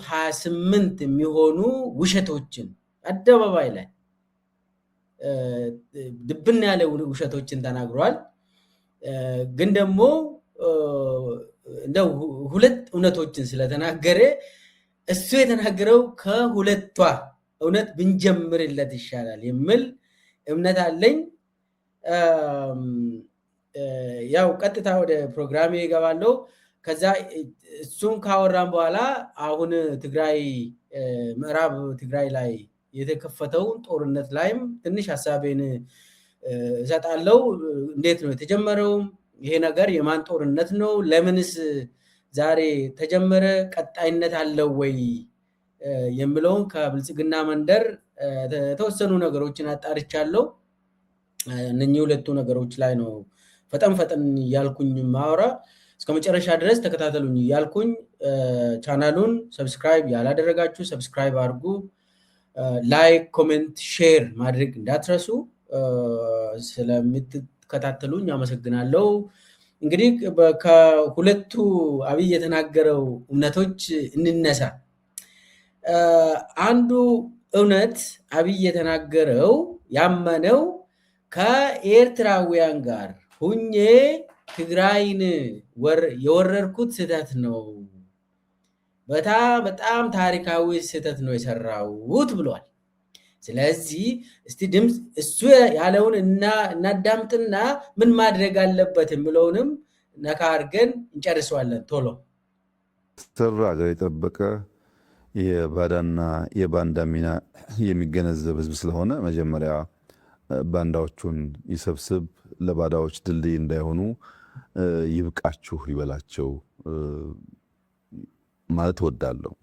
28 የሚሆኑ ውሸቶችን አደባባይ ላይ ድብና ያለ ውሸቶችን ተናግሯል። ግን ደግሞ እንደው ሁለት እውነቶችን ስለተናገረ እሱ የተናገረው ከሁለቷ እውነት ብንጀምርለት ይሻላል የሚል እምነት አለኝ። ያው ቀጥታ ወደ ፕሮግራሜ እገባለሁ። ከዛ እሱን ካወራን በኋላ አሁን ትግራይ ምዕራብ ትግራይ ላይ የተከፈተው ጦርነት ላይም ትንሽ ሐሳቤን እሰጣለሁ። እንዴት ነው የተጀመረው? ይሄ ነገር የማን ጦርነት ነው? ለምንስ ዛሬ ተጀመረ? ቀጣይነት አለው ወይ የሚለውን ከብልጽግና መንደር የተወሰኑ ነገሮችን አጣርቻለሁ። እነኚህ ሁለቱ ነገሮች ላይ ነው ፈጠን ያልኩኝ ማውራ። እስከመጨረሻ ድረስ ተከታተሉኝ ያልኩኝ። ቻናሉን ሰብስክራይብ ያላደረጋችሁ ሰብስክራይብ አድርጉ። ላይክ፣ ኮሜንት፣ ሼር ማድረግ እንዳትረሱ። ስለምትከታተሉኝ አመሰግናለሁ። እንግዲህ ከሁለቱ አብይ የተናገረው እውነቶች እንነሳ። አንዱ እውነት አብይ የተናገረው ያመነው ከኤርትራውያን ጋር ሁኜ ትግራይን የወረርኩት ስህተት ነው፣ በጣም ታሪካዊ ስህተት ነው የሰራሁት ብሏል። ስለዚህ እስቲ ድምፅ እሱ ያለውን እናዳምጥና ምን ማድረግ አለበት የሚለውንም ነካ አድርገን እንጨርሰዋለን። ቶሎ ሰራ ሀገር የጠበቀ የባዳና የባንዳ ሚና የሚገነዘብ ህዝብ ስለሆነ መጀመሪያ ባንዳዎቹን ይሰብስብ፣ ለባዳዎች ድልድይ እንዳይሆኑ ይብቃችሁ ይበላቸው ማለት እወዳለሁ።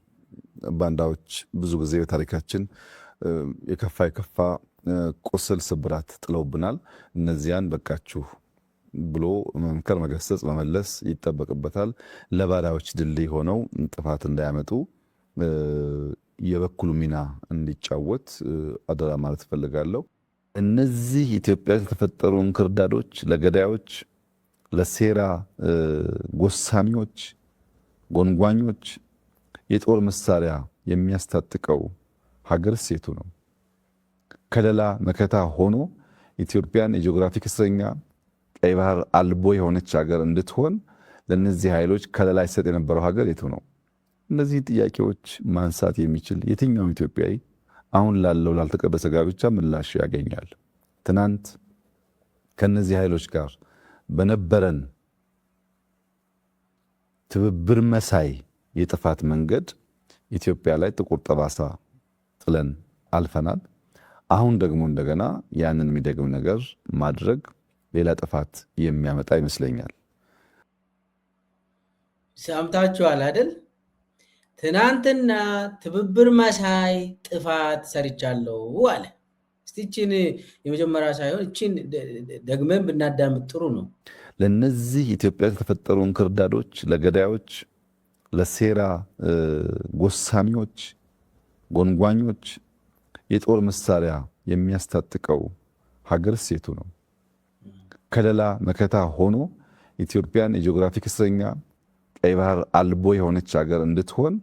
ባንዳዎች ብዙ ጊዜ በታሪካችን የከፋ ቁስል ስብራት ጥለውብናል። እነዚያን በቃችሁ ብሎ መምከር፣ መገሰጽ፣ መመለስ ይጠበቅበታል። ለባዳዎች ድልድይ ሆነው ጥፋት እንዳያመጡ የበኩሉ ሚና እንዲጫወት አደራ ማለት እፈልጋለሁ። እነዚህ ኢትዮጵያ የተፈጠሩ እንክርዳዶች ለገዳዮች፣ ለሴራ ጎሳሚዎች፣ ጎንጓኞች የጦር መሳሪያ የሚያስታጥቀው ሀገር ሴቱ ነው። ከለላ መከታ ሆኖ ኢትዮጵያን የጂኦግራፊክ እስረኛ ቀይ ባህር አልቦ የሆነች ሀገር እንድትሆን ለነዚህ ኃይሎች ከለላ ይሰጥ የነበረው ሀገር የቱ ነው? እነዚህ ጥያቄዎች ማንሳት የሚችል የትኛውም ኢትዮጵያዊ አሁን ላለው ላልተቀበሰ ጋብቻ ምላሽ ያገኛል። ትናንት ከነዚህ ኃይሎች ጋር በነበረን ትብብር መሳይ የጥፋት መንገድ ኢትዮጵያ ላይ ጥቁር ጠባሳ ጥለን አልፈናል። አሁን ደግሞ እንደገና ያንን የሚደግም ነገር ማድረግ ሌላ ጥፋት የሚያመጣ ይመስለኛል። ሰምታችኋል አይደል? ትናንትና ትብብር መሳይ ጥፋት ሰርቻለሁ አለ። እስቲ እቺን የመጀመሪያ ሳይሆን እቺን ደግመን ብናዳምጥ ጥሩ ነው። ለነዚህ ኢትዮጵያ የተፈጠሩ እንክርዳዶች ለገዳዮች፣ ለሴራ ጎሳሚዎች፣ ጎንጓኞች የጦር መሳሪያ የሚያስታጥቀው ሀገር ሴቱ ነው። ከለላ መከታ ሆኖ ኢትዮጵያን የጂኦግራፊክ እስረኛ ቀይ ባህር አልቦ የሆነች ሀገር እንድትሆን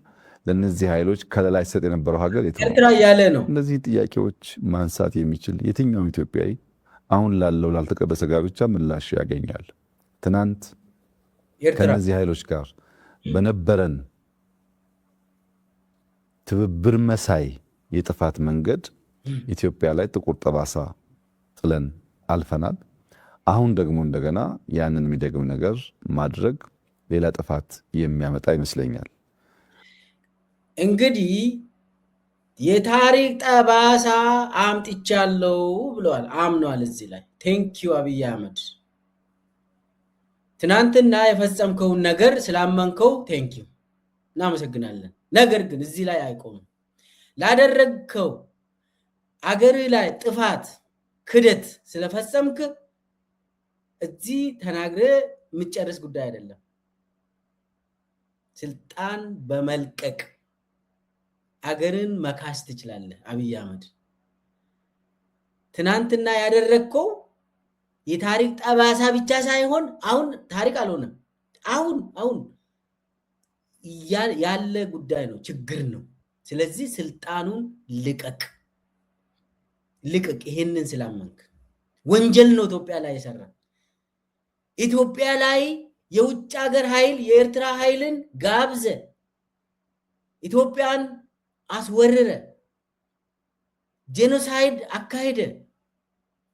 ለነዚህ ኃይሎች ከለላ ይሰጥ የነበረው ሀገር የቱ ነው? ኤርትራ ያለ ነው። እነዚህ ጥያቄዎች ማንሳት የሚችል የትኛውም ኢትዮጵያዊ አሁን ላለው ላልተቀበሰ ጋብቻ ምላሽ ያገኛል። ትናንት ከነዚህ ኃይሎች ጋር በነበረን ትብብር መሳይ የጥፋት መንገድ ኢትዮጵያ ላይ ጥቁር ጠባሳ ጥለን አልፈናል። አሁን ደግሞ እንደገና ያንን የሚደግም ነገር ማድረግ ሌላ ጥፋት የሚያመጣ ይመስለኛል። እንግዲህ የታሪክ ጠባሳ አምጥቻለሁ ብለዋል፣ አምኗል። እዚህ ላይ ቴንኪዩ አብይ አህመድ። ትናንትና የፈጸምከውን ነገር ስላመንከው ቴንኪዩ እናመሰግናለን። ነገር ግን እዚህ ላይ አይቆምም። ላደረግከው አገር ላይ ጥፋት ክደት ስለፈጸምክ እዚህ ተናግረ የምትጨርስ ጉዳይ አይደለም። ስልጣን በመልቀቅ አገርን መካስ ትችላለህ። አብይ አህመድ ትናንትና ያደረግከው የታሪክ ጠባሳ ብቻ ሳይሆን አሁን ታሪክ አልሆነም። አሁን ያለ ጉዳይ ነው፣ ችግር ነው። ስለዚህ ስልጣኑን ልቀቅ። ይሄንን ስላመንክ ወንጀል ነው ኢትዮጵያ ላይ የሰራ። ኢትዮጵያ ላይ የውጭ ሀገር ኃይል የኤርትራ ኃይልን ጋብዘ ኢትዮጵያን አስወረረ፣ ጄኖሳይድ አካሄደ፣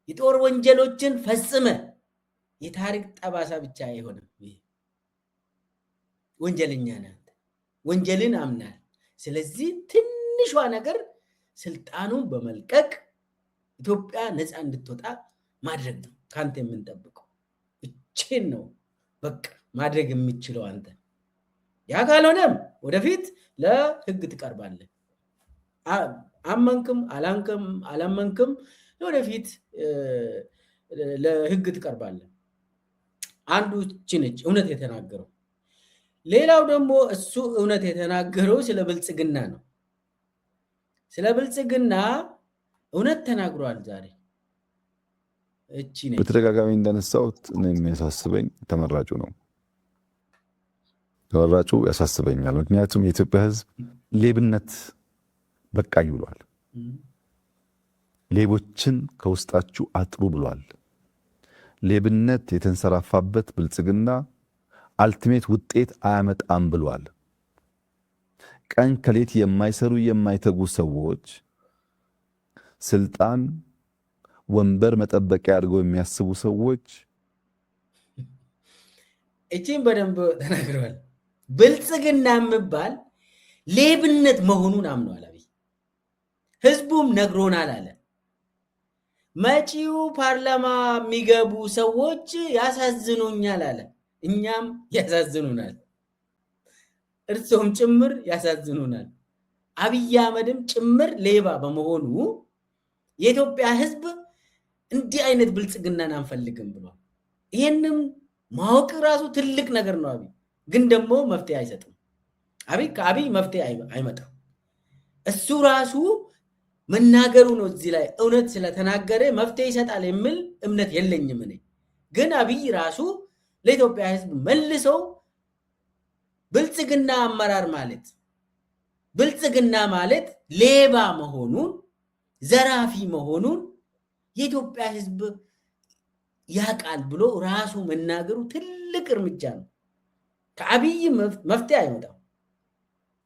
የጦር ወንጀሎችን ፈጽመ። የታሪክ ጠባሳ ብቻ አይሆንም። ወንጀለኛ ነህ፣ ወንጀልን አምናል። ስለዚህ ትንሿ ነገር ስልጣኑን በመልቀቅ ኢትዮጵያ ነፃ እንድትወጣ ማድረግ ነው ካንተ የምንጠብቀው። እቺን ነው በቃ ማድረግ የምችለው አንተ። ያ ካልሆነም ወደፊት ለህግ ትቀርባለህ። አመንክም አላመንክም ወደፊት ለህግ ትቀርባለህ። አንዱ ነች እውነት የተናገረው። ሌላው ደግሞ እሱ እውነት የተናገረው ስለ ብልጽግና ነው። ስለ ብልጽግና እውነት ተናግሯል። ዛሬ እቺ ነች በተደጋጋሚ እንዳነሳሁት የሚያሳስበኝ ተመራጩ ነው። ተመራጩ ያሳስበኛል። ምክንያቱም የኢትዮጵያ ህዝብ ሌብነት በቃኝ ብሏል። ሌቦችን ከውስጣችሁ አጥሩ ብሏል። ሌብነት የተንሰራፋበት ብልጽግና አልቲሜት ውጤት አያመጣም ብሏል። ቀን ከሌት የማይሰሩ የማይተጉ ሰዎች ስልጣን ወንበር መጠበቂያ አድርገው የሚያስቡ ሰዎች እቺን በደንብ ተናግረዋል። ብልጽግና የሚባል ሌብነት መሆኑን አምነዋል። አብይ ህዝቡም ነግሮናል አለ። መጪው ፓርላማ የሚገቡ ሰዎች ያሳዝኑኛል አለ። እኛም ያሳዝኑናል፣ እርሶም ጭምር ያሳዝኑናል። አብይ አህመድም ጭምር ሌባ በመሆኑ የኢትዮጵያ ህዝብ እንዲህ አይነት ብልጽግናን አንፈልግም ብሏል። ይህንም ማወቅ ራሱ ትልቅ ነገር ነው። አብይ ግን ደግሞ መፍትሄ አይሰጥም። ከአብይ መፍትሄ አይመጣም። እሱ ራሱ መናገሩ ነው። እዚህ ላይ እውነት ስለተናገረ መፍትሄ ይሰጣል የሚል እምነት የለኝም እኔ። ግን አብይ ራሱ ለኢትዮጵያ ህዝብ መልሰው ብልጽግና አመራር ማለት ብልጽግና ማለት ሌባ መሆኑን ዘራፊ መሆኑን የኢትዮጵያ ህዝብ ያውቃል ብሎ ራሱ መናገሩ ትልቅ እርምጃ ነው። ከአብይ መፍትሄ አይመጣም።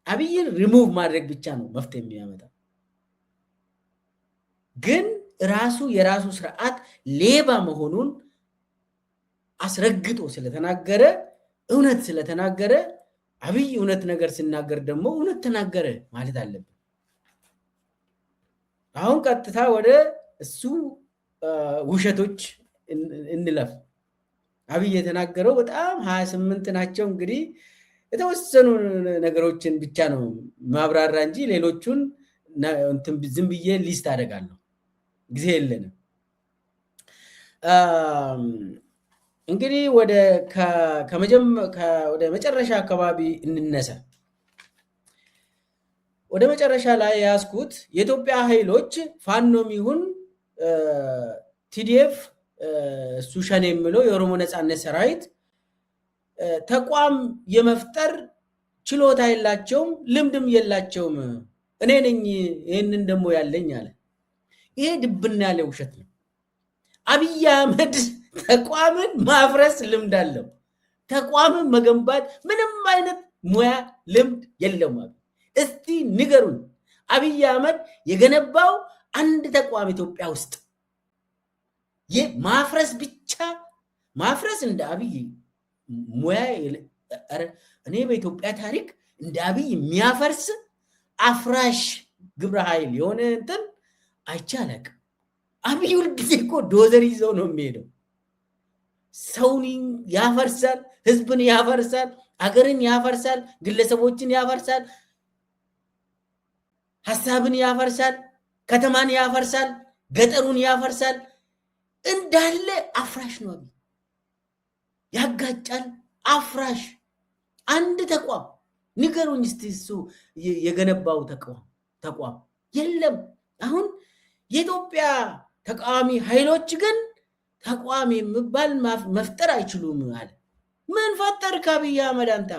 አብይን ሪሙቭ ማድረግ ብቻ ነው መፍትሄ የሚያመጣው። ግን ራሱ የራሱ ስርዓት ሌባ መሆኑን አስረግጦ ስለተናገረ እውነት ስለተናገረ አብይ እውነት ነገር ሲናገር ደግሞ እውነት ተናገረ ማለት አለብን። አሁን ቀጥታ ወደ እሱ ውሸቶች እንለፍ። አብይ የተናገረው በጣም 28 ናቸው። እንግዲህ የተወሰኑ ነገሮችን ብቻ ነው ማብራራ እንጂ ሌሎቹን ዝም ብዬ ሊስት አደርጋለሁ፣ ጊዜ የለንም። እንግዲህ ወደ መጨረሻ አካባቢ እንነሳ። ወደ መጨረሻ ላይ ያስኩት የኢትዮጵያ ኃይሎች ፋኖም ይሁን ቲዲኤፍ እሱ ሸኔ የሚለው የኦሮሞ ነፃነት ሰራዊት ተቋም የመፍጠር ችሎታ የላቸውም፣ ልምድም የላቸውም። እኔ ነኝ ይህንን ደግሞ ያለኝ አለ። ይሄ ድብና ያለ ውሸት ነው። አብይ አህመድ ተቋምን ማፍረስ ልምድ አለው። ተቋምን መገንባት ምንም አይነት ሙያ ልምድ የለውም። እስቲ ንገሩን፣ አብይ አህመድ የገነባው አንድ ተቋም ኢትዮጵያ ውስጥ ማፍረስ ብቻ ማፍረስ እንደ አብይ ሙያ እኔ በኢትዮጵያ ታሪክ እንደ አብይ የሚያፈርስ አፍራሽ ግብረ ኃይል የሆነ እንትን አይቻለቅ። አብይ ሁልጊዜ እኮ ዶዘር ይዘው ነው የሚሄደው። ሰውን ያፈርሳል፣ ህዝብን ያፈርሳል፣ አገርን ያፈርሳል፣ ግለሰቦችን ያፈርሳል፣ ሀሳብን ያፈርሳል፣ ከተማን ያፈርሳል፣ ገጠሩን ያፈርሳል። እንዳለ አፍራሽ ነው አብይ። ያጋጫል፣ አፍራሽ። አንድ ተቋም ንገሩኝ እስቲ እሱ የገነባው ተቋም የለም። አሁን የኢትዮጵያ ተቃዋሚ ኃይሎች ግን ተቋም የሚባል መፍጠር አይችሉም አለ። ምን ፈጠር ከአብይ አህመድ አንተ?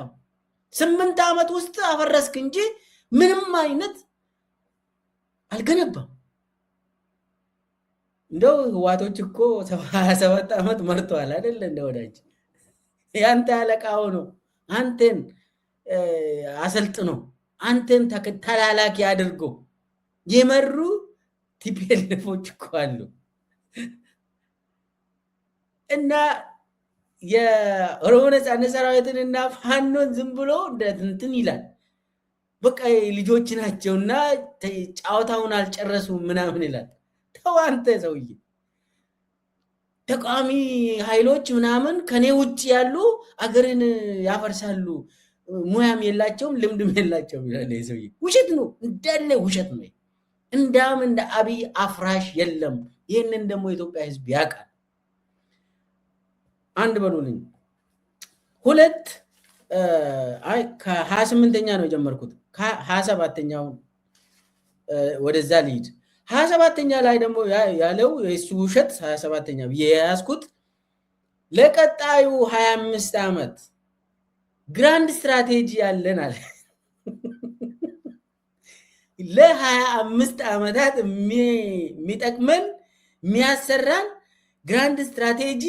8 ዓመት ውስጥ አፈረስክ እንጂ ምንም አይነት አልገነባም። እንደው ህዋቶች እኮ 27 ዓመት መርተዋል አይደል? እንደ ወዳጅ ያንተ አለቃ ሆኖ አንተን አሰልጥኖ አንተን ተላላኪ አድርጎ የመሩ ቲፒኤልኤፎች እኮ አሉ። እና የኦሮሞ ነጻነት ሰራዊትንና ፋኖን ዝም ብሎ እንትን ይላል። በቃ ልጆች ናቸውና ጨዋታውን አልጨረሱም ምናምን ይላል። ተው አንተ ሰውዬ፣ ተቃዋሚ ኃይሎች ምናምን ከኔ ውጭ ያሉ አገርን ያፈርሳሉ፣ ሙያም የላቸውም ልምድም የላቸውም ይላል ሰውዬ። ውሸት ነው፣ እንዳለ ውሸት ነው። እንዳም እንደ አብይ አፍራሽ የለም። ይህንን ደግሞ የኢትዮጵያ ህዝብ ያውቃል። አንድ በሉልኝ። ሁለት ከ28ኛ ነው የጀመርኩት። ከ27ኛው ወደዛ ልሂድ። 27ኛ ላይ ደግሞ ያለው የሱ ውሸት 27ኛ የያዝኩት ለቀጣዩ 25 ዓመት ግራንድ ስትራቴጂ ያለን አለ። ለ25 ዓመታት የሚጠቅመን የሚያሰራን ግራንድ ስትራቴጂ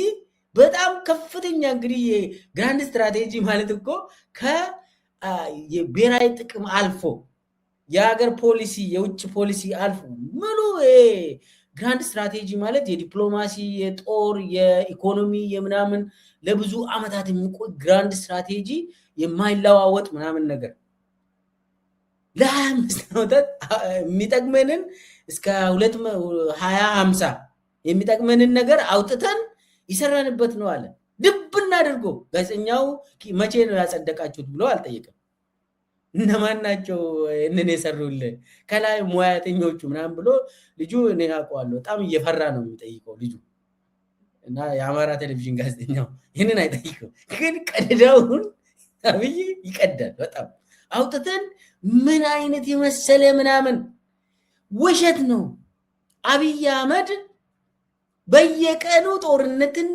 በጣም ከፍተኛ። እንግዲህ ግራንድ ስትራቴጂ ማለት እኮ ከብሔራዊ ጥቅም አልፎ የሀገር ፖሊሲ የውጭ ፖሊሲ አልፎ ሙሉ ግራንድ ስትራቴጂ ማለት የዲፕሎማሲ የጦር የኢኮኖሚ የምናምን ለብዙ ዓመታት የሚቆይ ግራንድ ስትራቴጂ የማይለዋወጥ ምናምን ነገር ለ25 ዓመታት የሚጠቅመንን እስከ 2050 የሚጠቅመንን ነገር አውጥተን ይሰራንበት ነው አለ። ድብና አድርጎ ጋዜጠኛው መቼ ነው ያጸደቃችሁት ብሎ አልጠየቅም። እነማን ናቸው እንን የሰሩልህ ከላይ ሙያተኞቹ ምናምን ብሎ ልጁ እኔ አውቀዋለሁ በጣም እየፈራ ነው የሚጠይቀው ልጁ። እና የአማራ ቴሌቪዥን ጋዜጠኛው ይህንን አይጠይቅም፣ ግን ቀደዳውን አብይ ይቀዳል። በጣም አውጥተን ምን አይነት የመሰለ ምናምን ውሸት ነው። አብይ አህመድ በየቀኑ ጦርነትን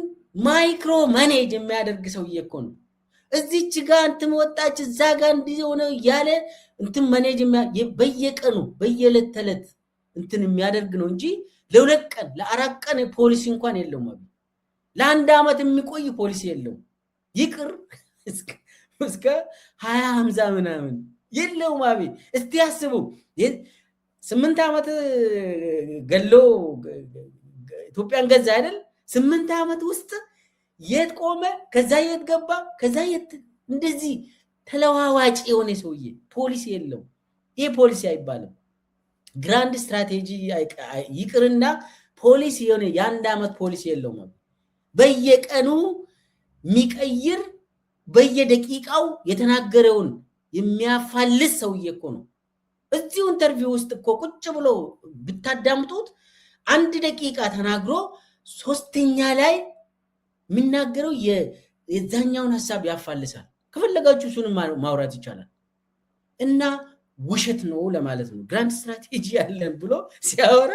ማይክሮ ማኔጅ የሚያደርግ ሰውዬ እኮ ነው። እዚች ጋር እንትን ወጣች እዛ ጋር እንዲህ ሆነ እያለ እንትን ማኔጅ በየቀኑ በየዕለት ተዕለት እንትን የሚያደርግ ነው እንጂ ለ2 ቀን ለ4 ቀን ፖሊሲ እንኳን የለውም። አብይ ለ1 ዓመት የሚቆይ ፖሊሲ የለውም። ይቅር እስከ 2050 ምናምን የለውም አብይ። እስቲ ያስቡ 8 ዓመት ገሎ ኢትዮጵያን ገዛ አይደል? 8 ዓመት ውስጥ የት ቆመ? ከዛ የት ገባ? ከዛ የት እንደዚህ ተለዋዋጭ የሆነ ሰውዬ ፖሊሲ የለው። ይሄ ፖሊሲ አይባልም። ግራንድ ስትራቴጂ ይቅርና ፖሊሲ የሆነ የ1 ዓመት ፖሊሲ የለውም። በየቀኑ የሚቀይር በየደቂቃው የተናገረውን የሚያፋልስ ሰውዬ እኮ ነው። እዚሁ ኢንተርቪው ውስጥ እኮ ቁጭ ብሎ ብታዳምጡት 1 ደቂቃ ተናግሮ 3ኛ ላይ የሚናገረው የዛኛውን ሀሳብ ያፋልሳል። ከፈለጋችሁ እሱንም ማውራት ይቻላል። እና ውሸት ነው ለማለት ነው። ግራንድ ስትራቴጂ ያለን ብሎ ሲያወራ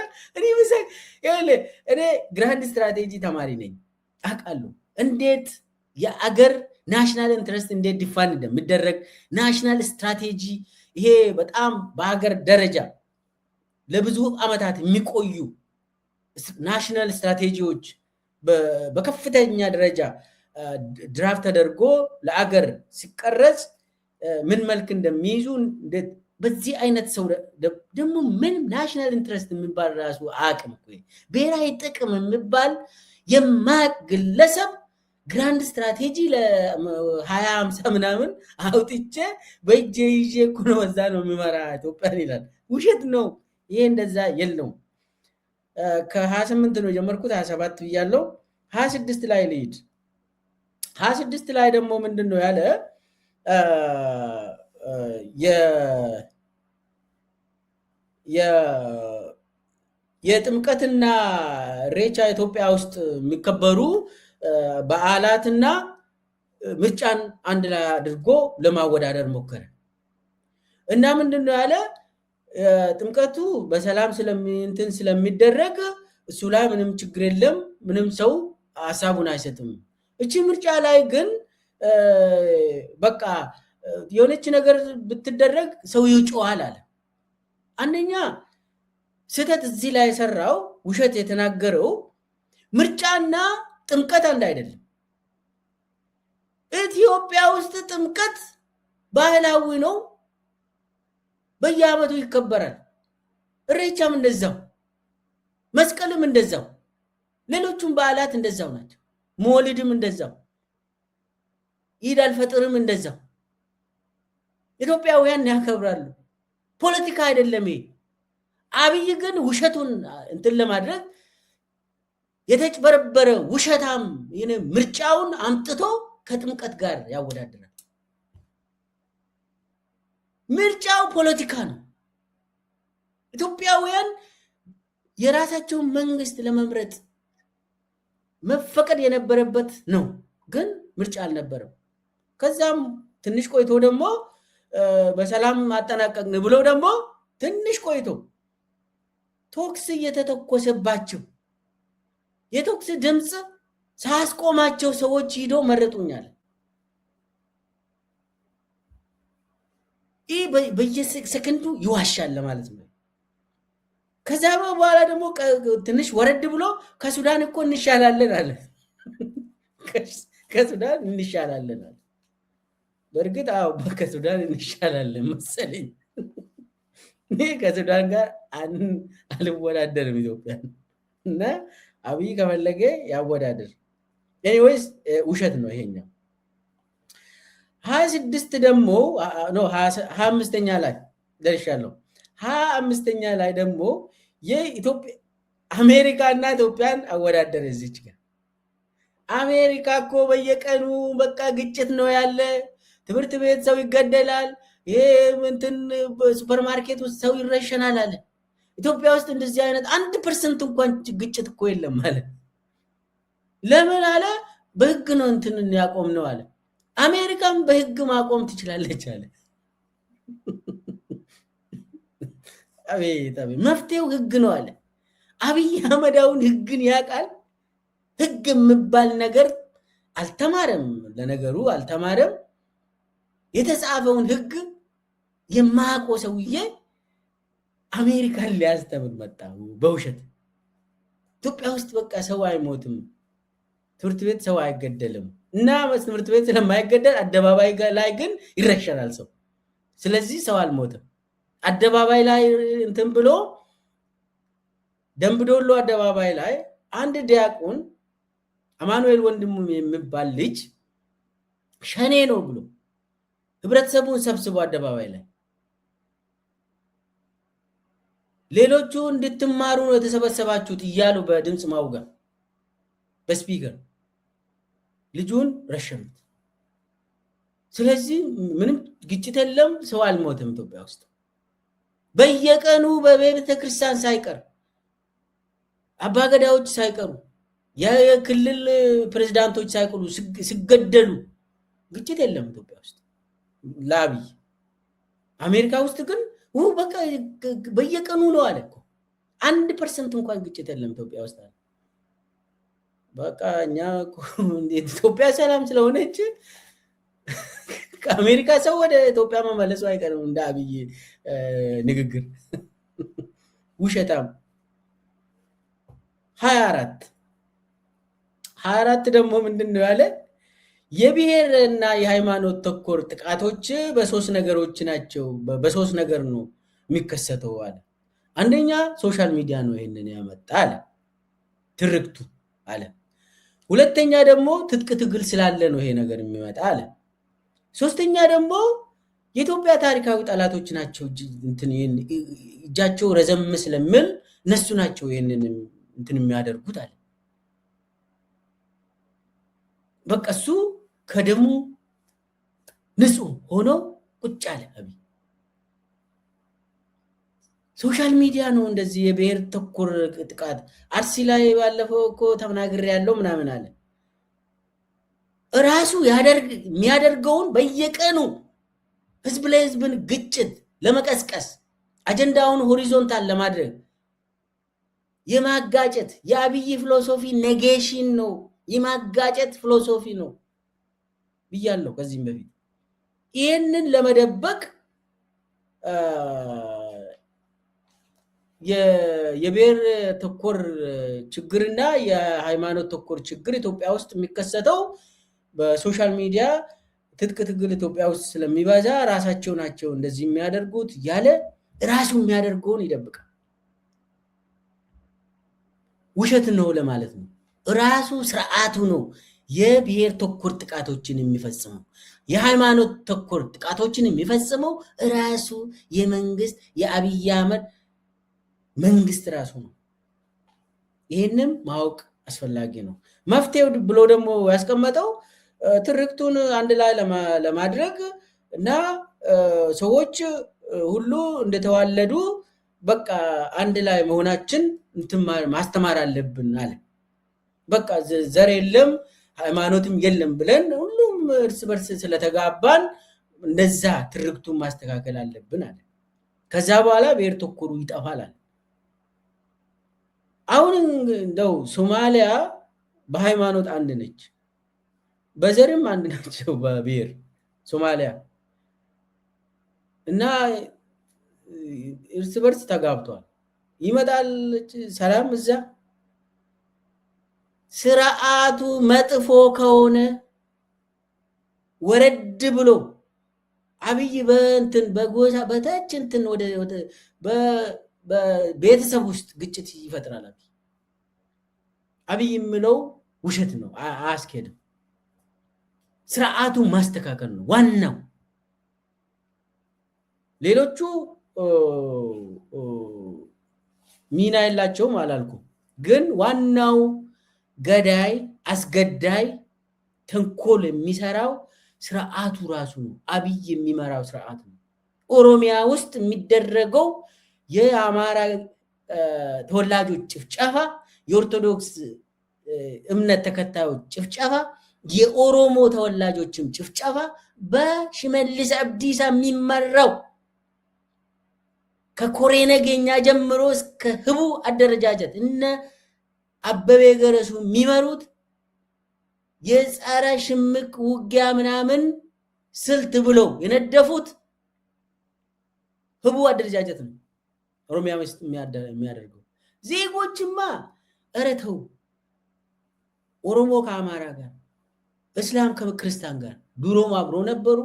እኔ ግራንድ ስትራቴጂ ተማሪ ነኝ፣ አውቃለሁ እንዴት የአገር ናሽናል ኢንትረስት እንዴት ዲፋይን እንደሚደረግ ናሽናል ስትራቴጂ። ይሄ በጣም በሀገር ደረጃ ለብዙ ዓመታት የሚቆዩ ናሽናል ስትራቴጂዎች በከፍተኛ ደረጃ ድራፍት ተደርጎ ለአገር ሲቀረጽ ምን መልክ እንደሚይዙ በዚህ አይነት ሰው ደግሞ ምን ናሽናል ኢንትረስት የሚባል ራሱ አቅም ብሔራዊ ጥቅም የሚባል የማያውቅ ግለሰብ ግራንድ ስትራቴጂ ለ2050 ምናምን አውጥቼ በእጄ ይዤ እኮ ነው እዛ ነው የሚመራ ኢትዮጵያን ይላል። ውሸት ነው። ይሄ እንደዛ የለውም። ከ28 ነው የጀመርኩት 27 ብያለሁ። 26 ላይ ልሂድ። 26 ላይ ደግሞ ምንድን ነው ያለ የጥምቀትና ኢሬቻ ኢትዮጵያ ውስጥ የሚከበሩ በዓላትና ምርጫን አንድ ላይ አድርጎ ለማወዳደር ሞከረ እና ምንድን ነው ያለ ጥምቀቱ በሰላም እንትን ስለሚደረግ እሱ ላይ ምንም ችግር የለም፣ ምንም ሰው ሀሳቡን አይሰጥም። እቺ ምርጫ ላይ ግን በቃ የሆነች ነገር ብትደረግ ሰው ይጮሃል አለ። አንደኛ ስህተት እዚህ ላይ የሰራው ውሸት የተናገረው ምርጫና ጥምቀት አንድ አይደለም። ኢትዮጵያ ውስጥ ጥምቀት ባህላዊ ነው፣ በየዓመቱ ይከበራል። እሬቻም እንደዛው፣ መስቀልም እንደዛው፣ ሌሎቹም በዓላት እንደዛው ናቸው። መወልድም እንደዛው፣ ኢድ አልፈጥርም እንደዛው ኢትዮጵያውያን ያከብራሉ። ፖለቲካ አይደለም ይሄ። አብይ ግን ውሸቱን እንትን ለማድረግ የተጭበረበረ ውሸታም ምርጫውን አምጥቶ ከጥምቀት ጋር ያወዳድራል። ምርጫው ፖለቲካ ነው። ኢትዮጵያውያን የራሳቸውን መንግስት ለመምረጥ መፈቀድ የነበረበት ነው፣ ግን ምርጫ አልነበረም። ከዛም ትንሽ ቆይቶ ደግሞ በሰላም አጠናቀቅን ብለው ደግሞ ትንሽ ቆይቶ ቶክስ እየተተኮሰባቸው የቶክስ ድምፅ ሳያስቆማቸው ሰዎች ሂዶ መረጡኛል። ይህ በየሰከንዱ ይዋሻል ለማለት ነው። ከዛ በኋላ ደግሞ ትንሽ ወረድ ብሎ ከሱዳን እኮ እንሻላለን አለ። ከሱዳን እንሻላለን አለ። በእርግጥ አዎ ከሱዳን እንሻላለን መሰለኝ። እኔ ከሱዳን ጋር አልወዳደርም ኢትዮጵያ እና አብይ ከፈለገ ያወዳደር። ኤኒዌይስ ውሸት ነው ይሄኛው። 26 ደግሞ ነው 25ኛ ላይ ደርሻለሁ። 25ኛ ላይ ደግሞ የኢትዮጵያ አሜሪካና ኢትዮጵያን አወዳደረ። እዚች ጋር አሜሪካ እኮ በየቀኑ በቃ ግጭት ነው ያለ፣ ትምህርት ቤት ሰው ይገደላል፣ ይሄ እንትን ሱፐርማርኬት ውስጥ ሰው ይረሸናል አለ። ኢትዮጵያ ውስጥ እንደዚህ አይነት 1% እንኳን ግጭት እኮ የለም አለ። ለምን አለ? በህግ ነው እንትን ያቆም ነው አለ። አሜሪካም በህግ ማቆም ትችላለች አለ። አቤት አቤት፣ መፍትሄው ህግ ነው አለ። አብይ አህመዳውን ህግን ያውቃል። ህግ የሚባል ነገር አልተማረም። ለነገሩ አልተማረም። የተጻፈውን ህግ የማያውቀው ሰውዬ አሜሪካን ሊያስተምር መጣ በውሸት። ኢትዮጵያ ውስጥ በቃ ሰው አይሞትም፣ ትምህርት ቤት ሰው አይገደልም እና ትምህርት ቤት ስለማይገደል አደባባይ ላይ ግን ይረሸናል ሰው። ስለዚህ ሰው አልሞትም። አደባባይ ላይ እንትን ብሎ ደምቢዶሎ አደባባይ ላይ አንድ ዲያቆን አማኑኤል ወንድሙ የሚባል ልጅ ሸኔ ነው ብሎ ህብረተሰቡን ሰብስቦ አደባባይ ላይ ሌሎቹ እንድትማሩ ነው የተሰበሰባችሁት እያሉ በድምፅ ማውጋ በስፒከር ልጁን ረሸኑት። ስለዚህ ምንም ግጭት የለም፣ ሰው አልሞትም ኢትዮጵያ ውስጥ። በየቀኑ በቤተ ክርስቲያን ሳይቀር አባገዳዎች ሳይቀሩ የክልል ፕሬዝዳንቶች ሳይቀሩ ሲገደሉ ግጭት የለም ኢትዮጵያ ውስጥ ለአብይ። አሜሪካ ውስጥ ግን በቃ በየቀኑ ነው አለ እኮ 1% እንኳን ግጭት የለም ኢትዮጵያ ውስጥ አለ። በቃ እኛ ኢትዮጵያ ሰላም ስለሆነች ከአሜሪካ ሰው ወደ ኢትዮጵያ መመለሱ አይቀርም እንደ አብይ ንግግር። ውሸታም 24 ደግሞ ምንድነው ያለ? የብሔር እና የሃይማኖት ተኮር ጥቃቶች በሶስት ነገሮች ናቸው፣ በሶስት ነገር ነው የሚከሰተው አለ። አንደኛ ሶሻል ሚዲያ ነው ይሄንን ያመጣ አለ፣ ትርክቱ አለ። ሁለተኛ ደግሞ ትጥቅ ትግል ስላለ ነው ይሄ ነገር የሚመጣ አለ። ሶስተኛ ደግሞ የኢትዮጵያ ታሪካዊ ጠላቶች ናቸው፣ እጃቸው ረዘም ስለሚል እነሱ ናቸው ይሄንን እንትን የሚያደርጉት አለ። በቃ እሱ ከደሙ ንጹህ ሆኖ ቁጭ አለ አብይ። ሶሻል ሚዲያ ነው እንደዚህ የብሔር ተኮር ጥቃት። አርሲ ላይ ባለፈው እኮ ተናግሬ ያለው ምናምን አለ። ራሱ የሚያደርገውን በየቀኑ ህዝብ ለህዝብን ግጭት ለመቀስቀስ አጀንዳውን ሆሪዞንታል ለማድረግ የማጋጨት የአብይ ፊሎሶፊ ኔጌሽን ነው፣ የማጋጨት ፊሎሶፊ ነው ብያለሁ ከዚህም በፊት። ይህንን ለመደበቅ የብሔር ተኮር ችግርና የሃይማኖት ተኮር ችግር ኢትዮጵያ ውስጥ የሚከሰተው በሶሻል ሚዲያ ትጥቅ ትግል ኢትዮጵያ ውስጥ ስለሚበዛ ራሳቸው ናቸው እንደዚህ የሚያደርጉት ያለ ራሱ የሚያደርገውን ይደብቃል። ውሸት ነው ለማለት ነው። ራሱ ስርዓቱ ነው የብሔር ተኮር ጥቃቶችን የሚፈጽመው። የሃይማኖት ተኮር ጥቃቶችን የሚፈጽመው ራሱ የመንግስት የአብይ አህመድ መንግስት ራሱ ነው። ይህንም ማወቅ አስፈላጊ ነው። መፍትሄው ብሎ ደግሞ ያስቀመጠው ትርክቱን አንድ ላይ ለማድረግ እና ሰዎች ሁሉ እንደተዋለዱ በቃ አንድ ላይ መሆናችን ማስተማር አለብን አለ። በቃ ዘር የለም ሃይማኖትም የለም ብለን ሁሉም እርስ በርስ ስለተጋባን እንደዛ ትርክቱን ማስተካከል አለብን አለ። ከዛ በኋላ ብሔር ተኮሩ ይጠፋል አለ። አሁን እንደው ሶማሊያ በሃይማኖት አንድ ነች፣ በዘርም አንድ ናቸው በብሔር ሶማሊያ እና እርስ በርስ ተጋብቷል። ይመጣል ሰላም እዛ። ስርዓቱ መጥፎ ከሆነ ወረድ ብሎ አብይ በእንትን በጎሳ በታች እንትን ወደ በቤተሰብ ውስጥ ግጭት ይፈጥራል። አብይ የሚለው ውሸት ነው፣ አያስኬድም። ስርዓቱ ማስተካከል ነው ዋናው። ሌሎቹ ሚና የላቸውም አላልኩም፣ ግን ዋናው ገዳይ አስገዳይ ተንኮል የሚሰራው ስርዓቱ ራሱ ነው። አብይ የሚመራው ስርዓት ነው። ኦሮሚያ ውስጥ የሚደረገው የአማራ ተወላጆች ጭፍጨፋ፣ የኦርቶዶክስ እምነት ተከታዮች ጭፍጨፋ፣ የኦሮሞ ተወላጆችም ጭፍጨፋ በሽመልስ አብዲሳ የሚመራው ከኮሬ ነገኛ ጀምሮ እስከ ህቡ አደረጃጀት እነ አበበ ገረሱ የሚመሩት የጸረ ሽምቅ ውጊያ ምናምን ስልት ብለው የነደፉት ህቡ አደረጃጀት ነው ኦሮሚያ ውስጥ የሚያደርገው። ዜጎችማ ኧረ ተው፣ ኦሮሞ ከአማራ ጋር፣ እስላም ከክርስቲያን ጋር ድሮም አብሮ ነበሩ።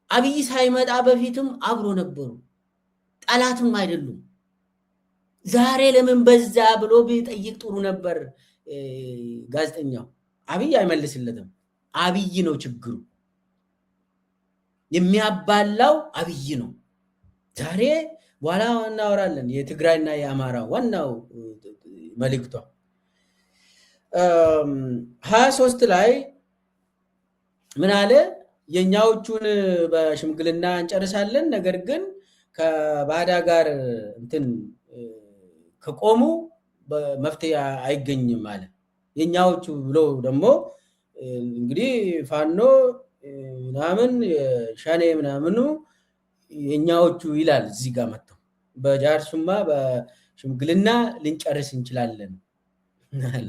አብይ ሳይመጣ በፊትም አብሮ ነበሩ፣ ጠላትም አይደሉም። ዛሬ ለምን በዛ ብሎ ቢጠይቅ ጥሩ ነበር ጋዜጠኛው። አብይ አይመልስለትም። አብይ ነው ችግሩ፣ የሚያባላው አብይ ነው። ዛሬ በኋላ እናወራለን የትግራይና የአማራ ዋናው መልእክቷ 23 ላይ ምን አለ? የኛዎቹን በሽምግልና እንጨርሳለን፣ ነገር ግን ከባዳ ጋር እንትን ከቆሙ መፍትሄ አይገኝም አለ። የኛዎቹ ብሎ ደግሞ እንግዲህ ፋኖ ምናምን ሻኔ ምናምኑ የኛዎቹ ይላል። እዚህ ጋር መጥተው በጃርሱማ በሽምግልና ልንጨርስ እንችላለን አለ።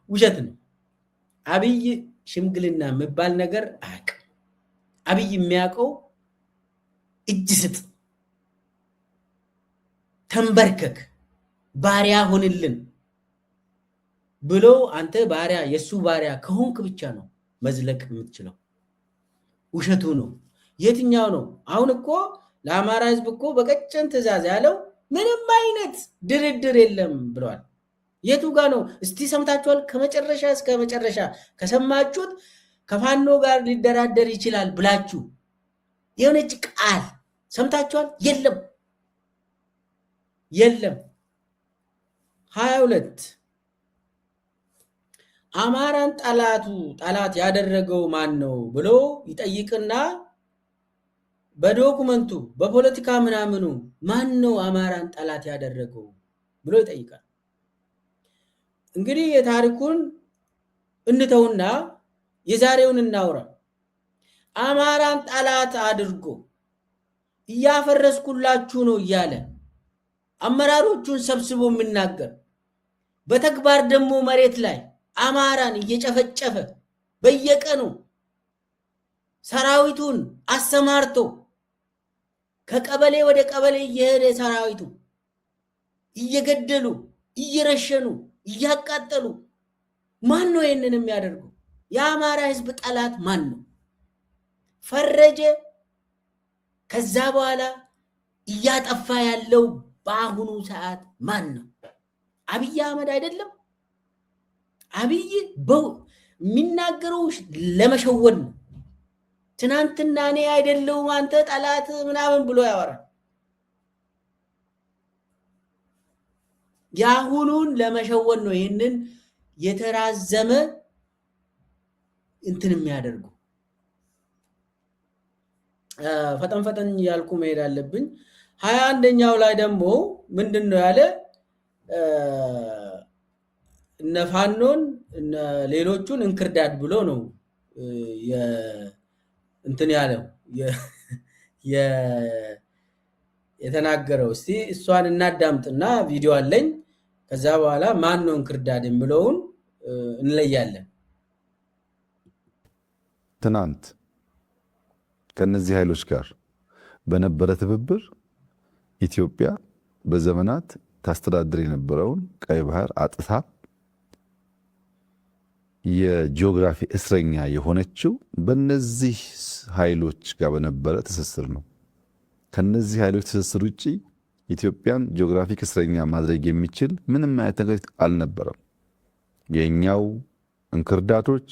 ውሸት ነው። አብይ ሽምግልና የሚባል ነገር አያውቅም። አብይ የሚያውቀው እጅ ስጥ፣ ተንበርከክ፣ ባሪያ ሆንልን ብሎ አንተ ባሪያ የሱ ባሪያ ከሆንክ ብቻ ነው መዝለቅ የምትችለው። ውሸቱ ነው። የትኛው ነው? አሁን እኮ ለአማራ ህዝብ እኮ በቀጭን ትእዛዝ ያለው ምንም አይነት ድርድር የለም ብለዋል። የቱ ጋር ነው? እስቲ ሰምታችኋል? ከመጨረሻ እስከ መጨረሻ ከሰማችሁት ከፋኖ ጋር ሊደራደር ይችላል ብላችሁ የሆነች ቃል ሰምታችኋል? የለም የለም። 22 አማራን ጠላት ያደረገው ማን ነው ብሎ ይጠይቅና በዶኩመንቱ በፖለቲካ ምናምኑ ማን ነው አማራን ጠላት ያደረገው ብሎ ይጠይቃል። እንግዲህ የታሪኩን እንተውና የዛሬውን እናውራ። አማራን ጠላት አድርጎ እያፈረስኩላችሁ ነው እያለ አመራሮቹን ሰብስቦ የሚናገር በተግባር ደግሞ መሬት ላይ አማራን እየጨፈጨፈ በየቀኑ ሰራዊቱን አሰማርቶ ከቀበሌ ወደ ቀበሌ እየሄደ ሰራዊቱ እየገደሉ እየረሸኑ እያቃጠሉ ማን ነው ይሄንን የሚያደርገው? የአማራ ህዝብ ጠላት ማን ነው? ፈረጀ። ከዛ በኋላ እያጠፋ ያለው በአሁኑ ሰዓት ማን ነው? አብይ አህመድ አይደለም? አብይ የሚናገረው ለመሸወድ ነው። ትናንትና እኔ አይደለሁም አንተ ጠላት ምናምን ብሎ ያወራል። ያሁኑን ለመሸወድ ነው ይህንን የተራዘመ እንትን የሚያደርጉ። ፈጠን ያልኩ መሄድ አለብኝ። 21ኛው ላይ ደግሞ ምንድነው ያለ? እነ ፋኖን እነ ሌሎቹን እንክርዳድ ብሎ ነው እንትን ያለው የተናገረው። እስቲ እሷን እናዳምጥና ቪዲዮ አለኝ። ከዛ በኋላ ማን ነው እንክርዳድ የሚለውን እንለያለን። ትናንት ከነዚህ ኃይሎች ጋር በነበረ ትብብር ኢትዮጵያ በዘመናት ታስተዳድር የነበረውን ቀይ ባህር አጥታ የጂኦግራፊ እስረኛ የሆነችው በነዚህ ኃይሎች ጋር በነበረ ትስስር ነው። ከነዚህ ኃይሎች ትስስር ውጪ ኢትዮጵያን ጂኦግራፊክ እስረኛ ማድረግ የሚችል ምንም አይነት ነገር አልነበረም። የኛው እንክርዳቶች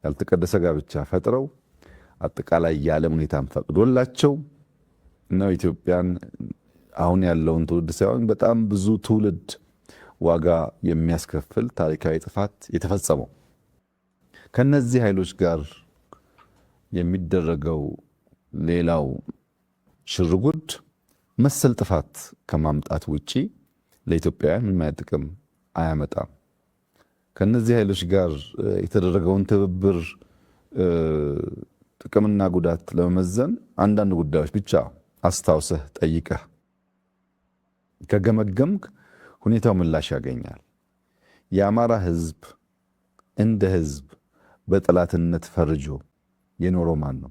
ያልተቀደሰ ጋብቻ ፈጥረው አጠቃላይ የዓለም ሁኔታን ፈቅዶላቸው ነው ኢትዮጵያን አሁን ያለውን ትውልድ ሳይሆን በጣም ብዙ ትውልድ ዋጋ የሚያስከፍል ታሪካዊ ጥፋት የተፈጸመው። ከነዚህ ኃይሎች ጋር የሚደረገው ሌላው ሽርጉድ መሰል ጥፋት ከማምጣት ውጪ ለኢትዮጵያውያን ምንም አይነት ጥቅም አያመጣም። ከነዚህ ኃይሎች ጋር የተደረገውን ትብብር ጥቅምና ጉዳት ለመመዘን አንዳንድ ጉዳዮች ብቻ አስታውሰህ ጠይቀህ ከገመገምክ ሁኔታው ምላሽ ያገኛል። የአማራ ህዝብ እንደ ህዝብ በጠላትነት ፈርጆ የኖረው ማን ነው?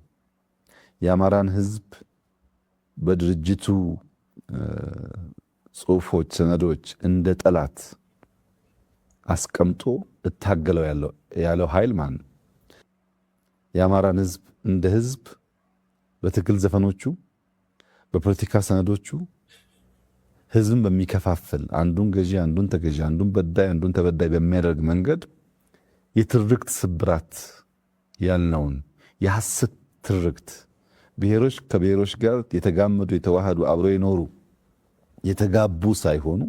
የአማራን ህዝብ በድርጅቱ ጽሁፎች፣ ሰነዶች እንደ ጠላት አስቀምጦ እታገለው ያለው ኃይል ማን ነው? የአማራን ህዝብ እንደ ህዝብ በትግል ዘፈኖቹ፣ በፖለቲካ ሰነዶቹ ህዝብን በሚከፋፍል አንዱን ገዢ አንዱን ተገዢ፣ አንዱን በዳይ አንዱን ተበዳይ በሚያደርግ መንገድ የትርክት ስብራት ያልነውን የሐሰት ትርክት ብሔሮች ከብሔሮች ጋር የተጋመዱ የተዋሃዱ አብረው የኖሩ የተጋቡ ሳይሆኑ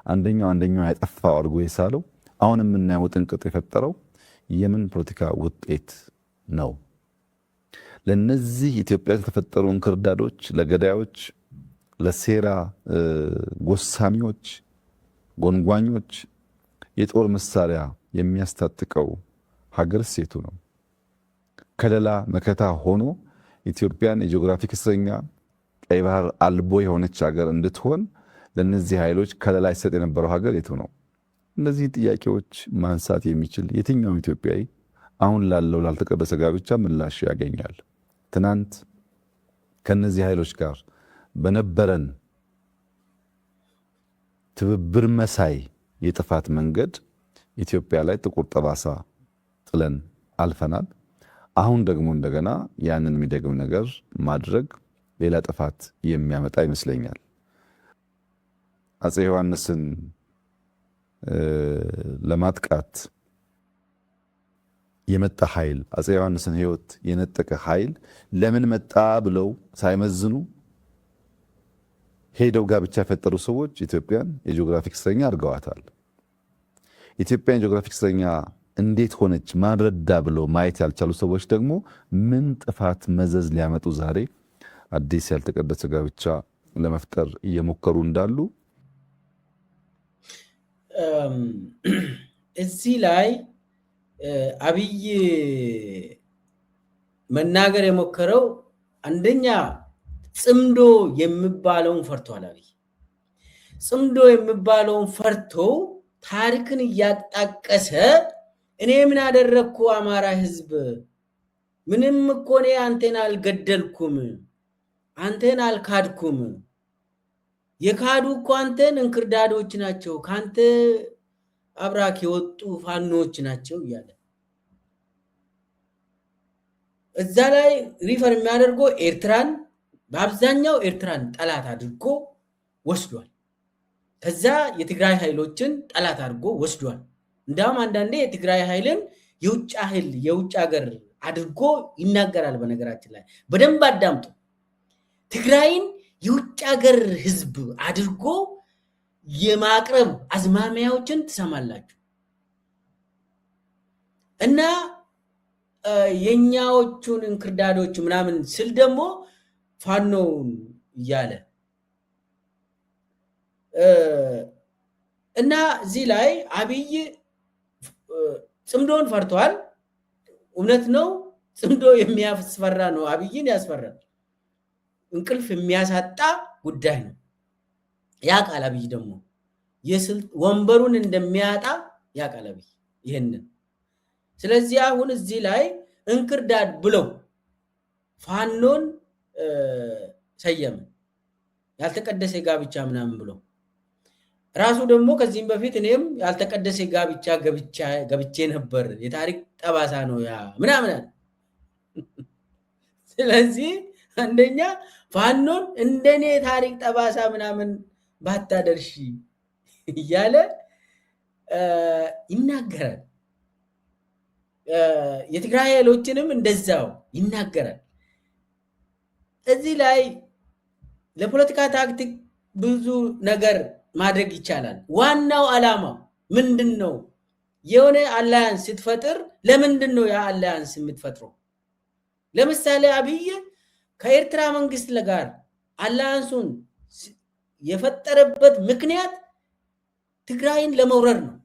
አንደኛው ያጠፋው አድርጎ የሳለው አሁን የምናየው ጥንቅጥ የፈጠረው የምን ፖለቲካ ውጤት ነው? ለነዚህ ኢትዮጵያ የተፈጠሩ እንክርዳዶች፣ ለገዳዮች፣ ለሴራ ጎሳሚዎች፣ ጎንጓኞች የጦር መሳሪያ የሚያስታጥቀው ሀገር ሴቱ ነው። ከለላ መከታ ሆኖ ኢትዮጵያን የጂኦግራፊክ እስረኛ ቀይ ባህር አልቦ የሆነች ሀገር እንድትሆን ለነዚህ ኃይሎች ከለላ ይሰጥ የነበረው ሀገር የቱ ነው? እነዚህ ጥያቄዎች ማንሳት የሚችል የትኛውም ኢትዮጵያዊ አሁን ላለው ላልተቀደሰ ጋብቻ ምላሽ ያገኛል። ትናንት ከነዚህ ኃይሎች ጋር በነበረን ትብብር መሳይ የጥፋት መንገድ ኢትዮጵያ ላይ ጥቁር ጠባሳ ጥለን አልፈናል። አሁን ደግሞ እንደገና ያንን የሚደግም ነገር ማድረግ ሌላ ጥፋት የሚያመጣ ይመስለኛል። አፄ ዮሐንስን ለማጥቃት የመጣ ኃይል፣ አፄ ዮሐንስን ሕይወት የነጠቀ ኃይል ለምን መጣ ብለው ሳይመዝኑ ሄደው ጋብቻ የፈጠሩ ሰዎች ኢትዮጵያን የጂኦግራፊክ እስረኛ አድርገዋታል። ኢትዮጵያን የጂኦግራፊክ እስረኛ እንዴት ሆነች ማንረዳ ብለው ማየት ያልቻሉ ሰዎች ደግሞ ምን ጥፋት መዘዝ ሊያመጡ ዛሬ አዲስ ያልተቀደሰ ጋብቻ ለመፍጠር እየሞከሩ እንዳሉ እዚህ ላይ አብይ መናገር የሞከረው አንደኛ ጽምዶ የሚባለውን ፈርቷል። አብይ ጽምዶ የሚባለውን ፈርቶ ታሪክን እያጣቀሰ እኔ ምን አደረግኩ አማራ ህዝብ ምንም እኮ እኔ አንተን አልገደልኩም፣ አንተን አልካድኩም፣ የካዱ እኮ አንተን እንክርዳዶች ናቸው፣ ካንተ አብራክ የወጡ ፋኖች ናቸው እያለ እዛ ላይ ሪፈር የሚያደርገው ኤርትራን በአብዛኛው ኤርትራን ጠላት አድርጎ ወስዷል። ከዛ የትግራይ ኃይሎችን ጠላት አድርጎ ወስዷል። እንዳውም አንዳንዴ የትግራይ ኃይልን የውጭ ሀገር አድርጎ ይናገራል። በነገራችን ላይ በደንብ አዳምጡ። ትግራይን የውጭ ሀገር ህዝብ አድርጎ የማቅረብ አዝማሚያዎችን ትሰማላችሁ። እና የኛዎቹን እንክርዳዶች ምናምን ስል ደግሞ ፋኖውን እያለ እና እዚህ ላይ አብይ ጽምዶን ፈርቷል። እውነት ነው። ጽምዶ የሚያስፈራ ነው። አብይን ያስፈራል። እንቅልፍ የሚያሳጣ ጉዳይ ነው። ያ ቃል አብይ ደግሞ ወንበሩን እንደሚያጣ ያ ቃል አብይ ይሄንን። ስለዚህ አሁን እዚህ ላይ እንክርዳድ ብለው ፋኖን ሰየመ። ያልተቀደሰ ጋብቻ ምናምን ብሎ ራሱ ደግሞ ከዚህም በፊት እኔም ያልተቀደሰ ጋብቻ ገብቼ ነበር፣ የታሪክ ጠባሳ ነው ያ ምናምን። ስለዚህ አንደኛ ፋኖን እንደኔ ታሪክ ጠባሳ ምናምን ባታደርሺ እያለ ይናገራል። የትግራይ ኃይሎችንም እንደዛው ይናገራል። እዚህ ላይ ለፖለቲካ ታክቲክ ብዙ ነገር ማድረግ ይቻላል። ዋናው ዓላማው ምንድን ነው? የሆነ አላያንስ ስትፈጥር ለምንድን ነው ያ አላያንስ የምትፈጥረው? ለምሳሌ አብይ ከኤርትራ መንግስት ጋር አላያንሱን የፈጠረበት ምክንያት ትግራይን ለመውረር ነው።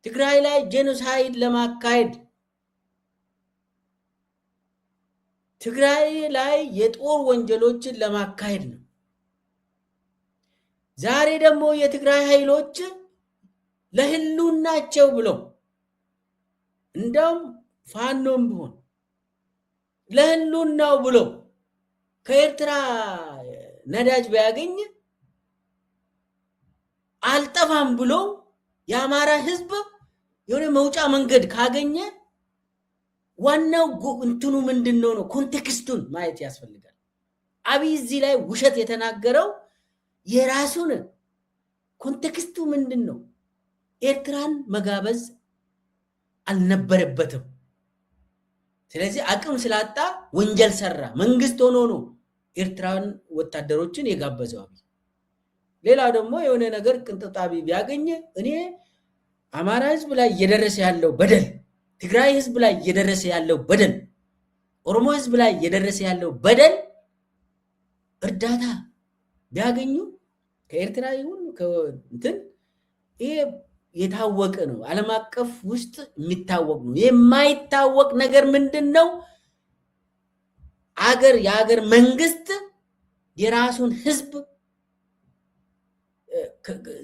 ትግራይ ላይ ጄኖሳይድ ለማካሄድ፣ ትግራይ ላይ የጦር ወንጀሎችን ለማካሄድ ነው። ዛሬ ደግሞ የትግራይ ኃይሎች ለህልውናቸው ብለው እንደውም ፋኖም ቢሆን ለህልውናው ብሎ ከኤርትራ ነዳጅ ቢያገኝ አልጠፋም ብሎ የአማራ ህዝብ የሆነ መውጫ መንገድ ካገኘ ዋናው እንትኑ ምንድነው ነው? ኮንቴክስቱን ማየት ያስፈልጋል። አብይ እዚህ ላይ ውሸት የተናገረው የራሱን ኮንቴክስቱ ምንድነው? ኤርትራን መጋበዝ አልነበረበትም። ስለዚህ አቅም ስላጣ ወንጀል ሰራ። መንግስት ሆኖ ነው ኤርትራን ወታደሮችን የጋበዘው አብይ። ሌላ ደግሞ የሆነ ነገር ቅንጥጣቢ ቢያገኝ እኔ አማራ ህዝብ ላይ እየደረሰ ያለው በደል፣ ትግራይ ህዝብ ላይ እየደረሰ ያለው በደል፣ ኦሮሞ ህዝብ ላይ እየደረሰ ያለው በደል እርዳታ ቢያገኙ ከኤርትራ ይሁን ከእንትን ይሄ የታወቀ ነው። ዓለም አቀፍ ውስጥ የሚታወቅ ነው። የማይታወቅ ነገር ምንድን ነው? የሀገር መንግስት የራሱን ህዝብ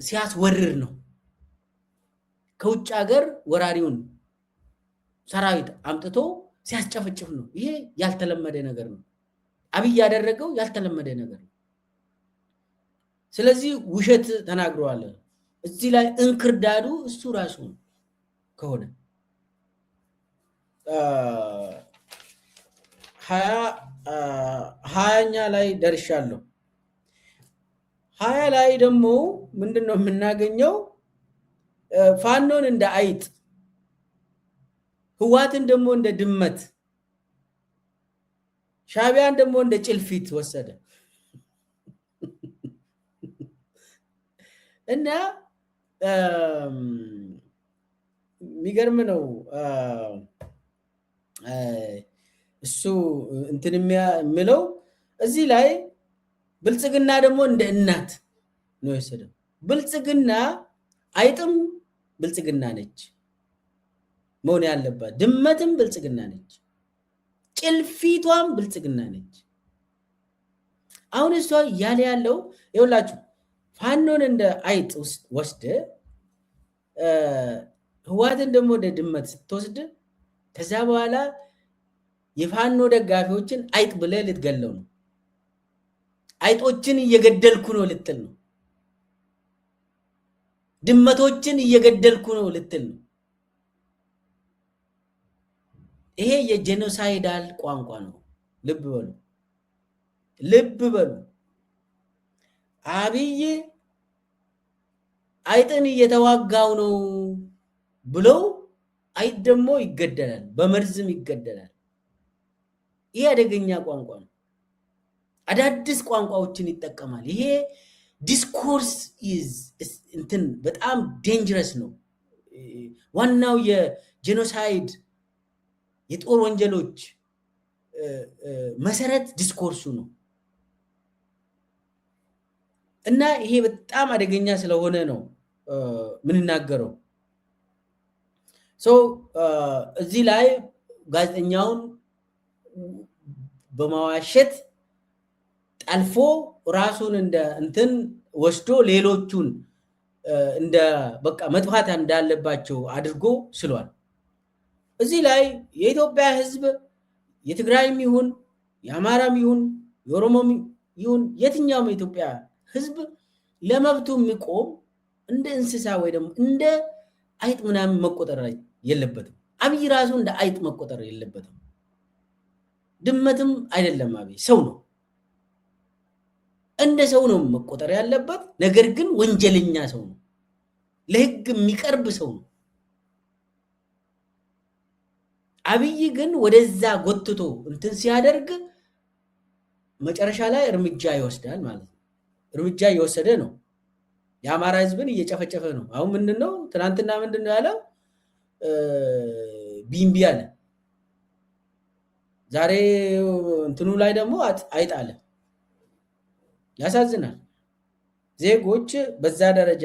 ሲያስወርር ነው። ከውጭ ሀገር ወራሪውን ሰራዊት አምጥቶ ሲያስጨፈጭፍ ነው። ይሄ ያልተለመደ ነገር ነው። አብይ ያደረገው ያልተለመደ ነገር ነው። ስለዚህ ውሸት ተናግረዋል። እዚህ ላይ እንክርዳዱ እሱ ራሱ ከሆነ 20ኛ ላይ ደርሻለሁ። 20 ላይ ደግሞ ምንድነው የምናገኘው? ፋኖን እንደ አይጥ፣ ህዋትን ደግሞ እንደ ድመት፣ ሻቢያን ደግሞ እንደ ጭልፊት ወሰደ እና የሚገርም ነው። እሱ እንትን የሚለው እዚህ ላይ ብልጽግና ደግሞ እንደ እናት ነው የወሰደው። ብልጽግና አይጥም ብልጽግና ነች መሆን ያለባት፣ ድመትም ብልጽግና ነች፣ ጭልፊቷም ብልጽግና ነች። አሁን እሷ እያለ ያለው ይኸውላችሁ ፋኖን እንደ አይጥ ወስደ ህዋትን ደግሞ ወደ ድመት ስትወስድ ከዛ በኋላ የፋኖ ደጋፊዎችን አይጥ ብለህ ልትገለው ነው። አይጦችን እየገደልኩ ነው ልትል ነው። ድመቶችን እየገደልኩ ነው ልትል ነው። ይሄ የጄኖሳይዳል ቋንቋ ነው። ልብ በሉ፣ ልብ በሉ። አብይ አይጥን እየተዋጋው ነው ብለው አይጥ ደግሞ ይገደላል፣ በመርዝም ይገደላል። ይሄ አደገኛ ቋንቋ ነው። አዳዲስ ቋንቋዎችን ይጠቀማል። ይሄ ዲስኮርስ እንትን በጣም ዴንጀረስ ነው። ዋናው የጄኖሳይድ የጦር ወንጀሎች መሰረት ዲስኮርሱ ነው እና ይሄ በጣም አደገኛ ስለሆነ ነው ምንናገረው። እዚህ ላይ ጋዜጠኛውን በማዋሸት ጠልፎ ራሱን እንደ እንትን ወስዶ ሌሎቹን እንደ በቃ መጥፋት እንዳለባቸው አድርጎ ስሏል። እዚህ ላይ የኢትዮጵያ ሕዝብ የትግራይም ይሁን የአማራም ይሁን የኦሮሞም ይሁን የትኛውም የኢትዮጵያ ሕዝብ ለመብቱ የሚቆም እንደ እንስሳ ወይ ደግሞ እንደ አይጥ ምናምን መቆጠር የለበትም። አብይ ራሱ እንደ አይጥ መቆጠር የለበትም። ድመትም አይደለም። አብይ ሰው ነው፣ እንደ ሰው ነው መቆጠር ያለበት። ነገር ግን ወንጀለኛ ሰው ነው፣ ለህግ የሚቀርብ ሰው ነው። አብይ ግን ወደዛ ጎትቶ እንትን ሲያደርግ መጨረሻ ላይ እርምጃ ይወስዳል ማለት ነው። እርምጃ እየወሰደ ነው። የአማራ ህዝብን እየጨፈጨፈ ነው። አሁን ምንድነው ትናንትና ምንድነው ያለው? ቢምቢ አለ። ዛሬ እንትኑ ላይ ደግሞ አይጥ አለ። ያሳዝናል። ዜጎች በዛ ደረጃ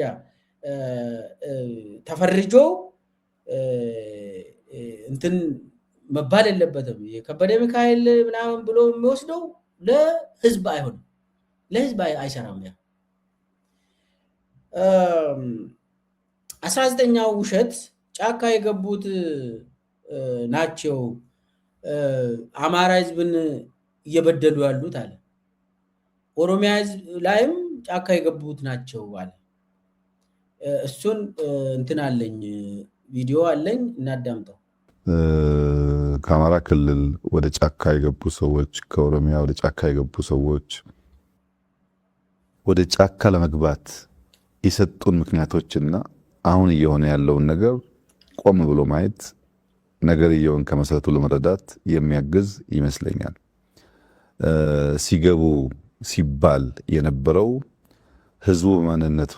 ተፈርጆ እንትን መባል የለበትም። የከበደ ሚካኤል ምናምን ብሎ የሚወስደው ለህዝብ አይሆንም፣ ለህዝብ አይሰራም። ያ 19ኛው ውሸት ጫካ የገቡት ናቸው አማራ ህዝብን እየበደሉ ያሉት አለ። ኦሮሚያ ህዝብ ላይም ጫካ የገቡት ናቸው አለ። እሱን እንትን አለኝ፣ ቪዲዮ አለኝ፣ እናዳምጠው። ከአማራ ክልል ወደ ጫካ የገቡ ሰዎች፣ ከኦሮሚያ ወደ ጫካ የገቡ ሰዎች ወደ ጫካ ለመግባት የሰጡን ምክንያቶችና አሁን እየሆነ ያለውን ነገር ቆም ብሎ ማየት ነገርየውን ከመሰረቱ ለመረዳት የሚያግዝ ይመስለኛል። ሲገቡ ሲባል የነበረው ህዝቡ በማንነቱ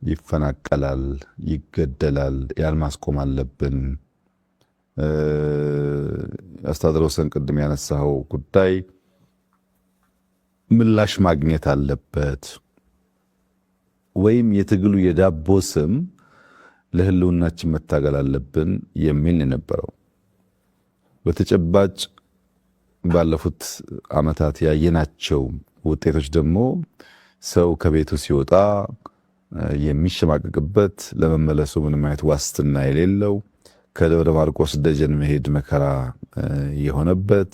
ይፈናቀላል፣ ይገደላል፣ ያን ማስቆም አለብን። አስተዳደር ወሰን ቅድም ያነሳው ጉዳይ ምላሽ ማግኘት አለበት፣ ወይም የትግሉ የዳቦ ስም ለህልውናችን መታገል አለብን የሚል የነበረው። በተጨባጭ ባለፉት ዓመታት ያየናቸው ውጤቶች ደግሞ ሰው ከቤቱ ሲወጣ የሚሸማቀቅበት፣ ለመመለሱ ምንም አይነት ዋስትና የሌለው፣ ከደብረ ማርቆስ ደጀን መሄድ መከራ የሆነበት፣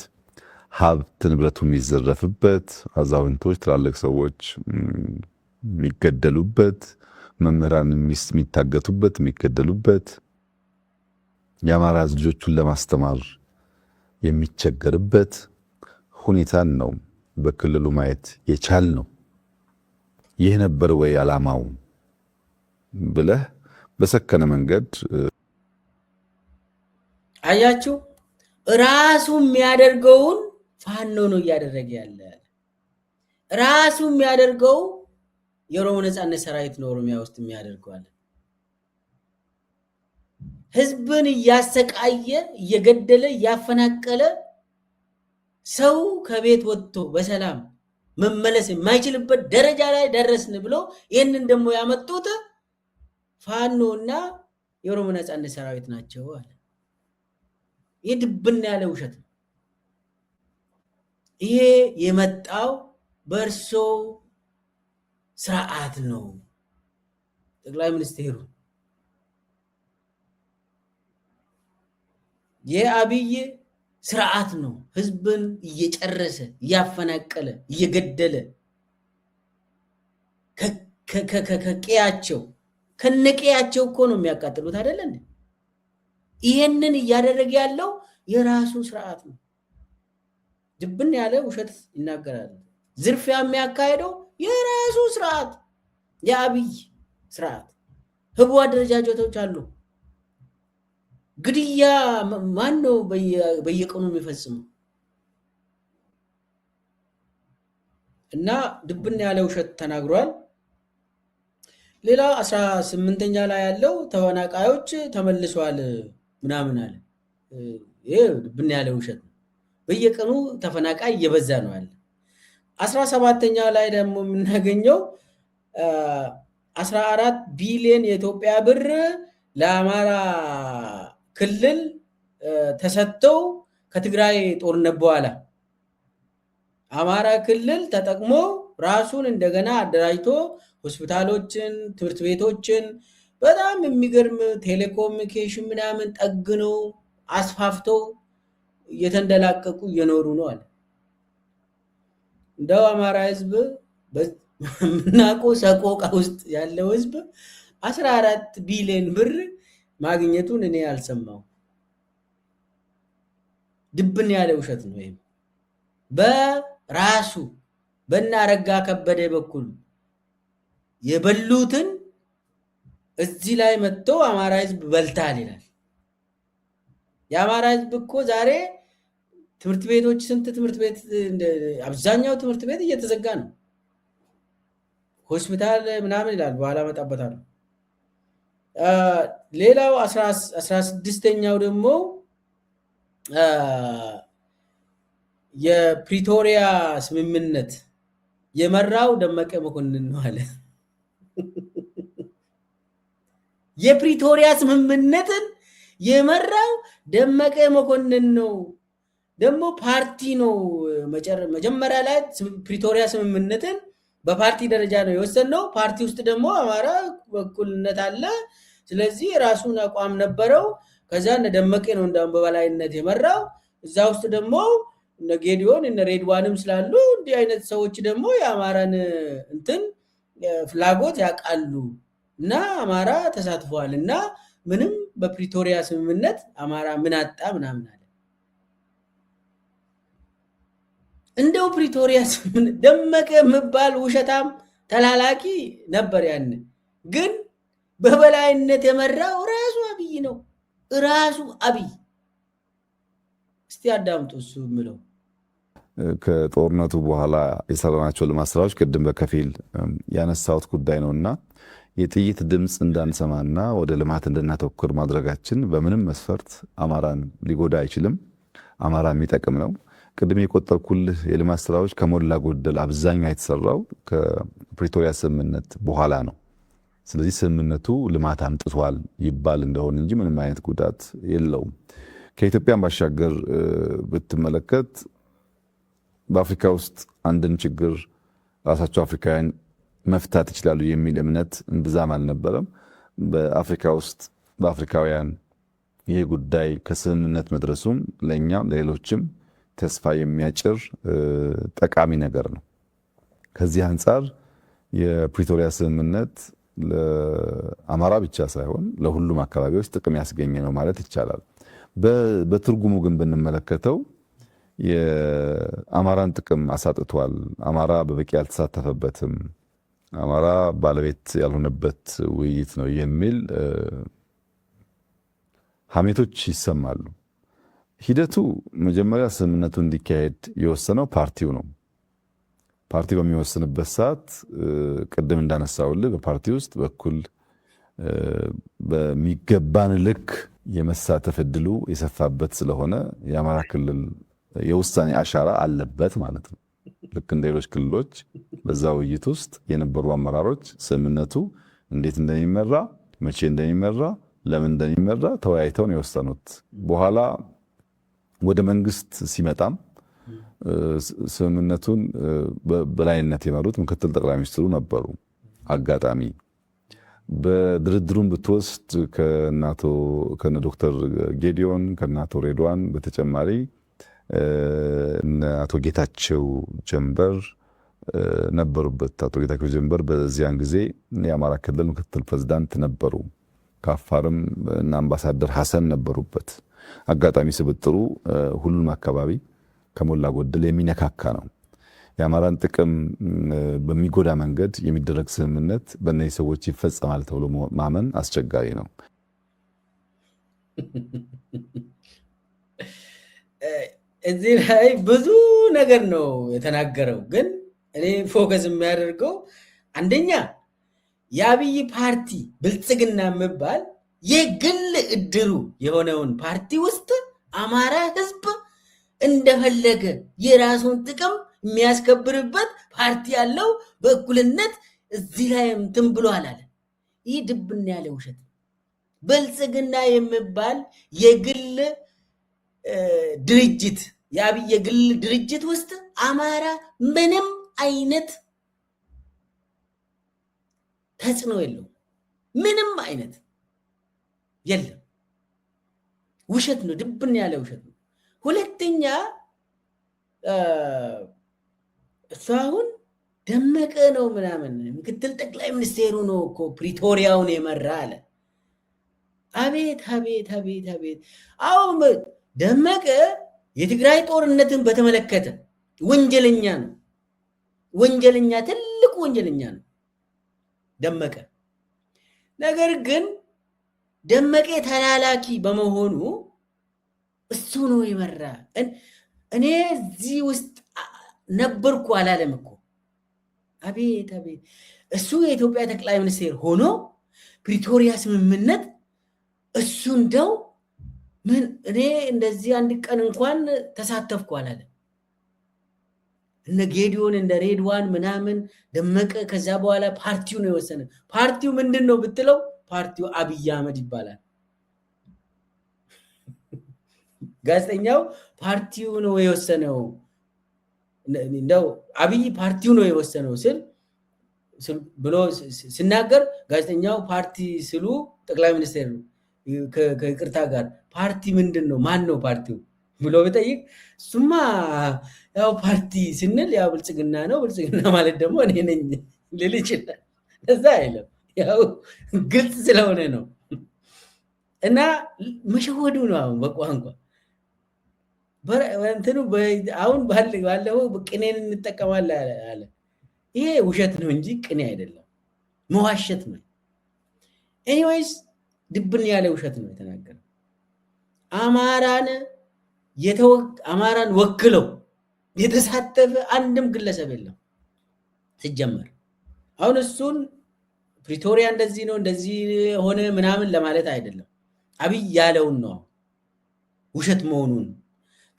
ሀብት ንብረቱ የሚዘረፍበት፣ አዛውንቶች ትላልቅ ሰዎች የሚገደሉበት፣ መምህራን የሚታገቱበት የሚገደሉበት፣ የአማራ ልጆቹን ለማስተማር የሚቸገርበት ሁኔታን ነው በክልሉ ማየት የቻል ነው። ይህ ነበር ወይ ዓላማው ብለህ በሰከነ መንገድ አያችሁ። ራሱ የሚያደርገውን ፋኖ ነው እያደረገ ያለ። ራሱ የሚያደርገው የኦሮሞ ነጻነት ሰራዊት ነው ኦሮሚያ ውስጥ የሚያደርገዋል። ህዝብን እያሰቃየ እየገደለ እያፈናቀለ ሰው ከቤት ወጥቶ በሰላም መመለስ የማይችልበት ደረጃ ላይ ደረስን ብሎ ይህንን ደግሞ ያመጡት ፋኖና የኦሮሞ ነጻነት ሰራዊት ናቸው አለ። ይህ ድብና ያለ ውሸት ነው። ይሄ የመጣው በእርሶ ስርዓት ነው። ጠቅላይ ሚኒስቴሩ የአብይ ስርዓት ነው። ህዝብን እየጨረሰ እያፈናቀለ እየገደለ ከቀያቸው ከነቀያቸው እኮ ነው የሚያቃጥሉት አይደለ? ይሄንን እያደረገ ያለው የራሱ ስርዓት ነው። ድብን ያለ ውሸት ይናገራል። ዝርፊያ የሚያካሄደው የራሱ ስርዓት፣ የአብይ ስርዓት። ህቡ አደረጃጀቶች አሉ። ግድያ ማን ነው በየቀኑ የሚፈጽመው? እና ድብን ያለ ውሸት ተናግሯል። ሌላ 18ኛ ላይ ያለው ተፈናቃዮች ተመልሷል ምናምን አለ። ይሄ ድብን ያለ ውሸት ነው። በየቀኑ ተፈናቃይ እየበዛ ነው ያለ። 17ኛ ላይ ደግሞ የምናገኘው 14 ቢሊዮን የኢትዮጵያ ብር ለአማራ ክልል ተሰጥተው ከትግራይ ጦርነት በኋላ አማራ ክልል ተጠቅሞ ራሱን እንደገና አደራጅቶ ሆስፒታሎችን፣ ትምህርት ቤቶችን በጣም የሚገርም ቴሌኮሙኒኬሽን ምናምን ጠግነው አስፋፍተው እየተንደላቀቁ እየኖሩ ነው አለ። እንደው አማራ ህዝብ ምናቆ ሰቆቃ ውስጥ ያለው ህዝብ 14 ቢሊዮን ብር ማግኘቱን እኔ አልሰማው። ድብን ያለ ውሸት ነው። ይሄ በራሱ በእናረጋ ከበደ በኩል የበሉትን እዚህ ላይ መጥቶ አማራ ህዝብ በልታል ይላል። የአማራ ህዝብ እኮ ዛሬ ትምህርት ቤቶች ስንት ትምህርት ቤት አብዛኛው ትምህርት ቤት እየተዘጋ ነው። ሆስፒታል ምናምን ይላል፣ በኋላ መጣበታለሁ። ሌላው 16ኛው ደግሞ የፕሪቶሪያ ስምምነት የመራው ደመቀ መኮንን ነው አለ። የፕሪቶሪያ ስምምነትን የመራው ደመቀ መኮንን ነው። ደግሞ ፓርቲ ነው። መጀመሪያ ላይ ፕሪቶሪያ ስምምነትን በፓርቲ ደረጃ ነው የወሰነው። ፓርቲ ውስጥ ደግሞ አማራ በኩልነት አለ። ስለዚህ የራሱን አቋም ነበረው። ከዛ እነ ደመቀ ነው እንዳውም በበላይነት የመራው። እዛ ውስጥ ደግሞ እነ ጌዲዮን እነ ሬድዋንም ስላሉ እንዲህ አይነት ሰዎች ደግሞ የአማራን እንትን ፍላጎት ያውቃሉ እና አማራ ተሳትፏል እና ምንም በፕሪቶሪያ ስምምነት አማራ ምን አጣ ምናምን አለ። እንደው ፕሪቶሪያ ስምምነት ደመቀ የሚባል ውሸታም ተላላኪ ነበር ያን። ግን በበላይነት የመራው ራሱ አብይ ነው። ራሱ አብይ። እስቲ አዳምጡ እሱ ምለው። ከጦርነቱ በኋላ የሰራናቸው ልማት ስራዎች ቅድም በከፊል ያነሳሁት ጉዳይ ነውና የጥይት ድምፅ እንዳንሰማና ወደ ልማት እንድናተኩር ማድረጋችን በምንም መስፈርት አማራን ሊጎዳ አይችልም። አማራ የሚጠቅም ነው። ቅድም የቆጠርኩልህ የልማት ስራዎች ከሞላ ጎደል አብዛኛው የተሰራው ከፕሪቶሪያ ስምምነት በኋላ ነው። ስለዚህ ስምምነቱ ልማት አምጥቷል ይባል እንደሆነ እንጂ ምንም አይነት ጉዳት የለውም። ከኢትዮጵያን ባሻገር ብትመለከት በአፍሪካ ውስጥ አንድን ችግር ራሳቸው አፍሪካውያን መፍታት ይችላሉ የሚል እምነት እምብዛም አልነበረም። በአፍሪካ ውስጥ በአፍሪካውያን ይህ ጉዳይ ከስምምነት መድረሱም ለእኛም ለሌሎችም ተስፋ የሚያጭር ጠቃሚ ነገር ነው። ከዚህ አንጻር የፕሪቶሪያ ስምምነት ለአማራ ብቻ ሳይሆን ለሁሉም አካባቢዎች ጥቅም ያስገኘ ነው ማለት ይቻላል። በትርጉሙ ግን ብንመለከተው የአማራን ጥቅም አሳጥቷል፣ አማራ በበቂ አልተሳተፈበትም፣ አማራ ባለቤት ያልሆነበት ውይይት ነው የሚል ሐሜቶች ይሰማሉ። ሂደቱ መጀመሪያ ስምምነቱ እንዲካሄድ የወሰነው ፓርቲው ነው። ፓርቲው በሚወስንበት ሰዓት ቅድም እንዳነሳውልህ በፓርቲ ውስጥ በኩል በሚገባን ልክ የመሳተፍ እድሉ የሰፋበት ስለሆነ የአማራ ክልል የውሳኔ አሻራ አለበት ማለት ነው። ልክ እንደ ሌሎች ክልሎች በዛ ውይይት ውስጥ የነበሩ አመራሮች ስምምነቱ እንዴት እንደሚመራ፣ መቼ እንደሚመራ፣ ለምን እንደሚመራ ተወያይተው ነው የወሰኑት። በኋላ ወደ መንግስት ሲመጣም ስምምነቱን በላይነት የመሩት ምክትል ጠቅላይ ሚኒስትሩ ነበሩ። አጋጣሚ በድርድሩን ብትወስድ ከነ ዶክተር ጌዲዮን ከነ አቶ ሬድዋን በተጨማሪ አቶ ጌታቸው ጀንበር ነበሩበት። አቶ ጌታቸው ጀንበር በዚያን ጊዜ የአማራ ክልል ምክትል ፕሬዝዳንት ነበሩ። ከአፋርም እና አምባሳደር ሐሰን ነበሩበት። አጋጣሚ ስብጥሩ ሁሉም አካባቢ ከሞላ ጎደል የሚነካካ ነው። የአማራን ጥቅም በሚጎዳ መንገድ የሚደረግ ስምምነት በእነዚህ ሰዎች ይፈጸማል ተብሎ ማመን አስቸጋሪ ነው። እዚህ ላይ ብዙ ነገር ነው የተናገረው፣ ግን እኔ ፎከስ የሚያደርገው አንደኛ የአብይ ፓርቲ ብልጽግና የሚባል የግል እድሩ የሆነውን ፓርቲ ውስጥ አማራ ህዝብ እንደፈለገ የራሱን ጥቅም የሚያስከብርበት ፓርቲ ያለው በእኩልነት እዚህ ላይ እንትን ብሏል አለ። ይህ ድብን ያለ ውሸት። ብልጽግና የሚባል የግል ድርጅት የአብይ የግል ድርጅት ውስጥ አማራ ምንም አይነት ተጽዕኖ የለውም። ምንም አይነት የለም። ውሸት ነው፣ ድብን ያለ ውሸት ነው። ሁለተኛ እሱ አሁን ደመቀ ነው ምናምን ምክትል ጠቅላይ ሚኒስቴሩ ነው እኮ ፕሪቶሪያውን የመራ አለ። አቤት አቤት አቤት አቤት! አሁን ደመቀ የትግራይ ጦርነትን በተመለከተ ወንጀለኛ ነው። ወንጀለኛ፣ ትልቅ ወንጀለኛ ነው ደመቀ። ነገር ግን ደመቀ ተላላኪ በመሆኑ እሱ ነው የመራ። እኔ እዚህ ውስጥ ነበርኩ አላለም እኮ። አቤት አቤት! እሱ የኢትዮጵያ ጠቅላይ ሚኒስቴር ሆኖ ፕሪቶሪያ ስምምነት እሱ እንደው ምን እኔ እንደዚህ አንድ ቀን እንኳን ተሳተፍኩ አላለም። እነ ጌዲዮን እንደ ሬድዋን ምናምን ደመቀ ከዛ በኋላ ፓርቲው ነው የወሰነ። ፓርቲው ምንድን ነው ብትለው ፓርቲው አብይ አህመድ ይባላል። ጋዜጠኛው ፓርቲው ነው የወሰነው እንደው አብይ ፓርቲው ነው የወሰነው ብሎ ሲናገር ጋዜጠኛው ፓርቲ ስሉ ጠቅላይ ሚኒስቴር ነው ከይቅርታ ጋር ፓርቲ ምንድን ነው ማን ነው ፓርቲው ብሎ ቢጠይቅ እሱማ ያው ፓርቲ ስንል ያው ብልጽግና ነው፣ ብልጽግና ማለት ደግሞ እኔ ነኝ ልል ይችላል። እዛ አይለም፣ ያው ግልጽ ስለሆነ ነው። እና መሸወዱ ነው። አሁን በቋንቋ እንትኑ አሁን ባለው ቅኔን እንጠቀማለን አለ። ይሄ ውሸት ነው እንጂ ቅኔ አይደለም፣ መዋሸት ነው። ኤኒዌይስ ድብን ያለ ውሸት ነው የተናገረው። አማራን ወክለው የተሳተፈ አንድም ግለሰብ የለም ሲጀመር። አሁን እሱን ፕሪቶሪያ እንደዚህ ነው እንደዚህ ሆነ ምናምን ለማለት አይደለም፣ አብይ ያለውን ነው ውሸት መሆኑን።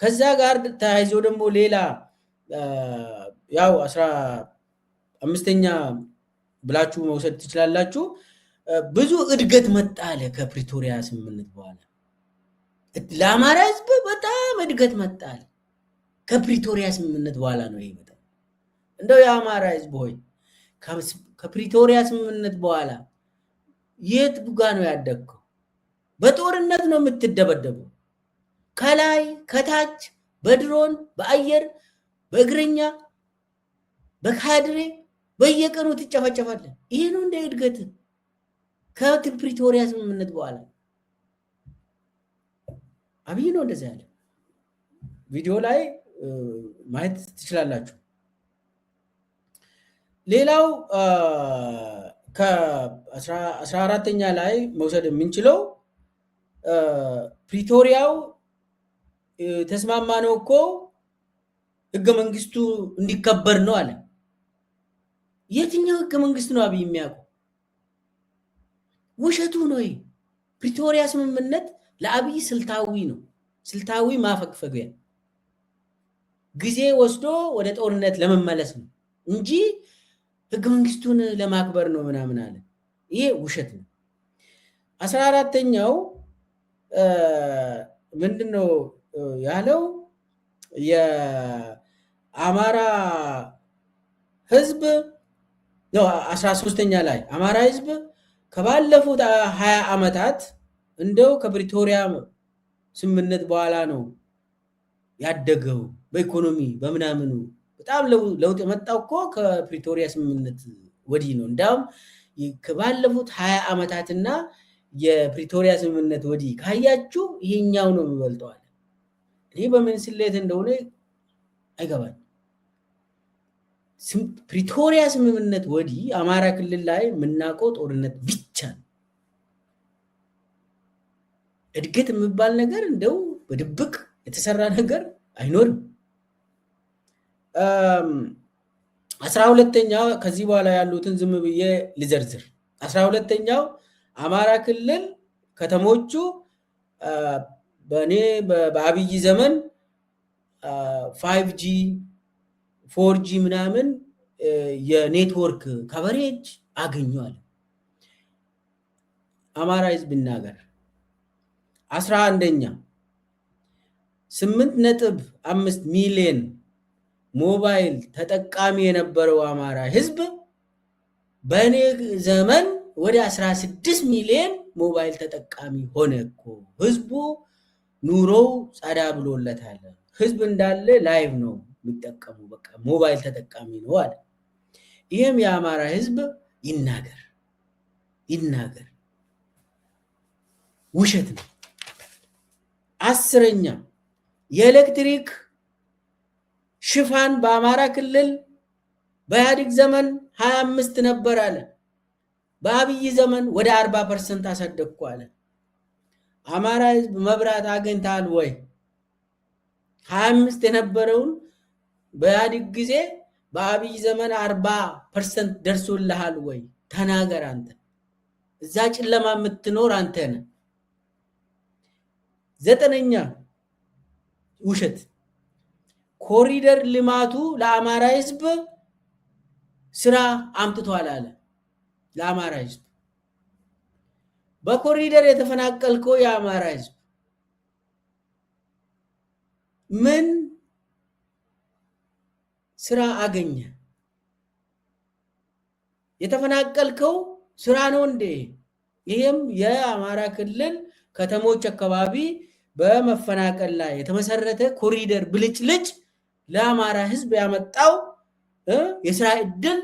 ከዛ ጋር ተያይዞ ደግሞ ሌላ ያው 15ኛ ብላችሁ መውሰድ ትችላላችሁ። ብዙ እድገት መጣ አለ ከፕሪቶሪያ ስምምነት በኋላ። ለአማራ ህዝብ በጣም እድገት መጣ አለ ከፕሪቶሪያ ስምምነት በኋላ ነው ይሄ መጣ። እንደው የአማራ ህዝብ ሆይ ከፕሪቶሪያ ስምምነት በኋላ የት ጋ ነው ያደግከው? በጦርነት ነው የምትደበደበው፣ ከላይ ከታች፣ በድሮን በአየር በእግረኛ በካድሬ በየቀኑ ትጨፈጨፋለህ። ይሄ ነው እንደ እድገት ከፕሪቶሪያ ስምምነት በኋላ። አብይ ነው እንደዛ ያለ። ቪዲዮ ላይ ማየት ትችላላችሁ። ሌላው ከ14ኛ ላይ መውሰድ የምንችለው ፕሪቶሪያው ተስማማ ነው እኮ ህገ መንግስቱ እንዲከበር ነው አለ። የትኛው ህገ መንግስት ነው አብይ የሚያውቀው? ውሸቱ ነው። ፕሪቶሪያ ስምምነት ለአብይ ስልታዊ ነው፣ ስልታዊ ማፈግፈጊያ፣ ጊዜ ወስዶ ወደ ጦርነት ለመመለስ ነው እንጂ ህገ መንግስቱን ለማክበር ነው ምናምን አለ። ይሄ ውሸት ነው። 14ኛው ምንድነው ያለው? የአማራ ህዝብ ነው። 13ኛ ላይ አማራ ህዝብ ከባለፉት 20 ዓመታት እንደው ከፕሪቶሪያ ስምምነት በኋላ ነው ያደገው በኢኮኖሚ በምናምኑ በጣም ለውጥ የመጣው እኮ ከፕሪቶሪያ ስምምነት ወዲህ ነው። እንዳውም ከባለፉት 20 ዓመታትና የፕሪቶሪያ ስምምነት ወዲህ ካያችሁ ይሄኛው ነው የሚበልጠው አለ። እኔ በምን ስሌት እንደሆነ አይገባኝ። ፕሪቶሪያ ስምምነት ወዲህ አማራ ክልል ላይ የምናውቀው ጦርነት ብቻ ነው። እድገት የሚባል ነገር እንደው በድብቅ የተሰራ ነገር አይኖርም። 12ኛው ከዚህ በኋላ ያሉትን ዝም ብዬ ልዘርዝር። 12ኛው አማራ ክልል ከተሞቹ በአብይ ዘመን 5G 4G ምናምን የኔትወርክ ከቨሬጅ አገኘዋል። አማራ ህዝብ ይናገር። 11ኛ 8.5 ሚሊዮን ሞባይል ተጠቃሚ የነበረው አማራ ህዝብ በእኔ ዘመን ወደ 16 ሚሊዮን ሞባይል ተጠቃሚ ሆነ እኮ። ህዝቡ ኑሮው ጸዳ ብሎለታል። ህዝብ እንዳለ ላይቭ ነው የሚጠቀሙ፣ በቃ ሞባይል ተጠቃሚ ነው አለ። ይህም የአማራ ህዝብ ይናገር። ውሸት ነው። 10ኛ የኤሌክትሪክ ሽፋን በአማራ ክልል በኢህአዴግ ዘመን 25 ነበር አለ። በአብይ ዘመን ወደ 40% አሳደግኩ አለ። አማራ ህዝብ መብራት አግኝታል ወይ? 25 የነበረውን በኢህአዴግ ጊዜ በአብይ ዘመን 40% ደርሶልሃል ወይ? ተናገር አንተ። እዛ ጨለማ የምትኖር አንተ ነህ። 9ኛ ውሸት ኮሪደር ልማቱ ለአማራ ህዝብ ስራ አምጥቷል አለ። ለአማራ ህዝብ በኮሪደር የተፈናቀልከው የአማራ ህዝብ ምን ስራ አገኘ? የተፈናቀልከው ስራ ነው እንዴ? ይሄም የአማራ ክልል ከተሞች አካባቢ በመፈናቀል ላይ የተመሰረተ ኮሪደር ብልጭልጭ ለአማራ ህዝብ ያመጣው የስራ እድል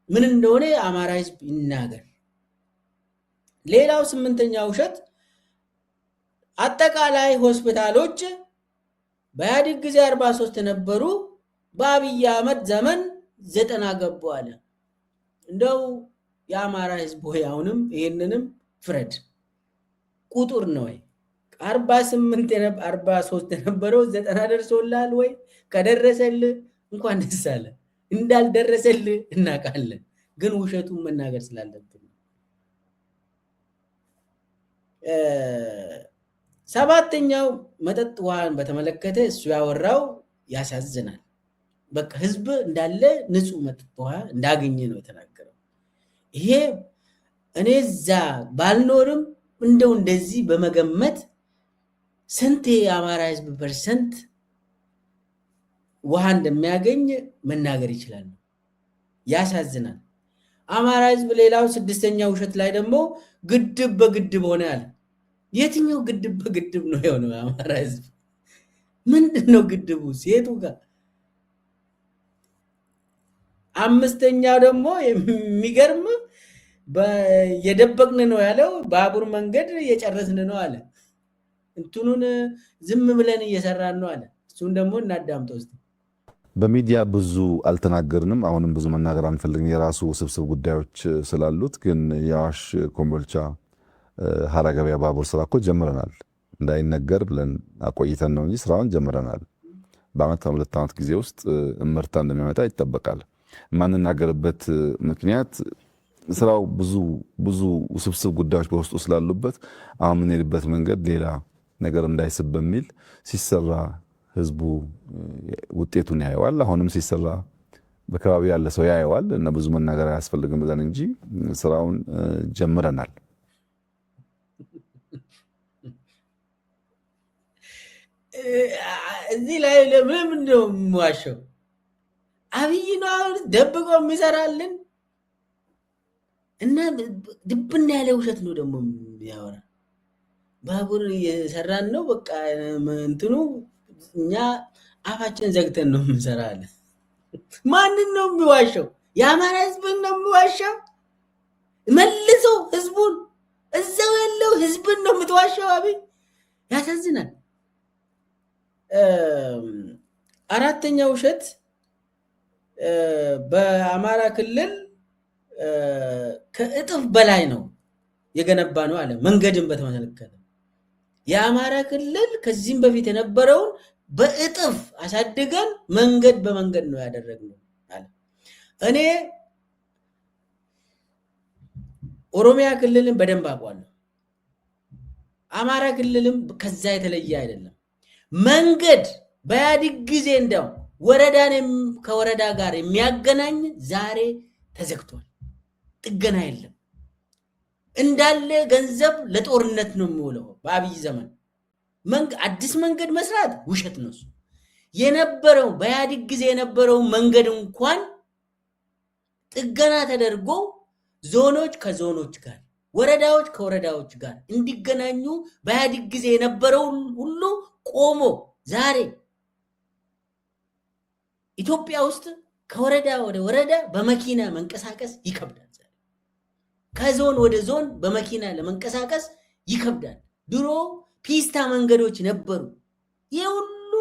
ምን እንደሆነ የአማራ ህዝብ ይናገር። ሌላው 8ኛ ውሸት አጠቃላይ ሆስፒታሎች በኢህአዴግ ጊዜ 43 ነበሩ፣ በአብይ አህመድ ዘመን 90 ገቡ አለ። እንደው የአማራ ህዝብ ሆይ አሁንም ይሄንንም ፍረድ። ቁጥር ነው ወይ? 43 የነበረው 90 ደርሶላል ወይ? ከደረሰልህ እንኳን ደስ አለ፣ እንዳልደረሰልህ እናውቃለን፣ ግን ውሸቱን መናገር ስላለብን። 7ኛው መጠጥ ውሃን በተመለከተ እሱ ያወራው ያሳዝናል። በቃ ህዝብ እንዳለ ንጹህ መጠጥ ውሃ እንዳገኘ ነው የተናገረው። ይሄ እኔ እዛ ባልኖርም እንደው እንደዚህ በመገመት ስንት የአማራ ህዝብ ፐርሰንት ውሃ እንደሚያገኝ መናገር ይችላል። ያሳዝናል። አማራ ህዝብ ሌላው 6ኛ ውሸት ላይ ደግሞ ግድብ በግድብ ሆነ አለ። የትኛው ግድብ በግድብ ነው የሆነው? አማራ ህዝብ ምንድነው ግድቡ? ሴቱ ጋር 5ኛው ደግሞ የሚገርም የደበቅን ነው ያለው፣ ባቡር መንገድ የጨረስን ነው አለ። እንትኑን ዝም ብለን እየሰራን ነው አለ። እሱን ደግሞ እናዳምጠው እስቲ። በሚዲያ ብዙ አልተናገርንም፣ አሁንም ብዙ መናገር አንፈልግም፣ የራሱ ውስብስብ ጉዳዮች ስላሉት። ግን የአዋሽ ኮምቦልቻ ሀራ ገበያ ባቡር ስራ እኮ ጀምረናል። እንዳይነገር ብለን አቆይተን ነው እንጂ ስራውን ጀምረናል። በአመት 2 ዓመት ጊዜ ውስጥ እምርታ እንደሚመጣ ይጠበቃል። የማንናገርበት ምክንያት ስራው ብዙ ውስብስብ ጉዳዮች በውስጡ ስላሉበት አሁን የምንሄድበት መንገድ ሌላ ነገር እንዳይስብ በሚል ሲሰራ ህዝቡ ውጤቱን ያየዋል። አሁንም ሲሰራ በአካባቢ ያለ ሰው ያየዋል እና ብዙ መናገር አያስፈልግም ብለን እንጂ ስራውን ጀምረናል። እዚህ ላይ ለምን ነው የምዋሸው? አብይ ነው ደብቆ የሚሰራልን እና ድብና ያለ ውሸት ነው ደግሞ የሚያወራ። ባቡር እየሰራን ነው በቃ እንትኑ እኛ አፋችን ዘግተን ነው የምንሰራለን። ማንን ነው የሚዋሸው? የአማራ ህዝብን ነው የሚዋሸው? መልሶ ህዝቡን እዛው ያለው ህዝብን ነው የምትዋሸው አብይ። ያሳዝናል። አራተኛው ውሸት በአማራ ክልል ከእጥፍ በላይ ነው የገነባ ነው አለ። መንገድን በተመለከተ የአማራ ክልል ከዚህም በፊት የነበረውን በእጥፍ አሳድገን መንገድ በመንገድ ነው ያደረግነው አለ። እኔ ኦሮሚያ ክልልን በደንብ አውቃለሁ። አማራ ክልልም ከዛ የተለየ አይደለም። መንገድ በኢህአዴግ ጊዜ እንደው ወረዳን ከወረዳ ጋር የሚያገናኝ ዛሬ ተዘግቷል። ጥገና የለም። እንዳለ ገንዘብ ለጦርነት ነው የሚውለው። በአብይ ዘመን አዲስ መንገድ መስራት ውሸት ነው። የነበረው በኢህአዴግ ጊዜ የነበረው መንገድ እንኳን ጥገና ተደርጎ ዞኖች ከዞኖች ጋር ወረዳዎች ከወረዳዎች ጋር እንዲገናኙ በኢህአዴግ ጊዜ የነበረው ሁሉ ቆሞ ዛሬ ኢትዮጵያ ውስጥ ከወረዳ ወደ ወረዳ በመኪና መንቀሳቀስ ይከብዳል። ከዞን ወደ ዞን በመኪና ለመንቀሳቀስ ይከብዳል። ድሮ ፒስታ መንገዶች ነበሩ። ይህ ሁሉ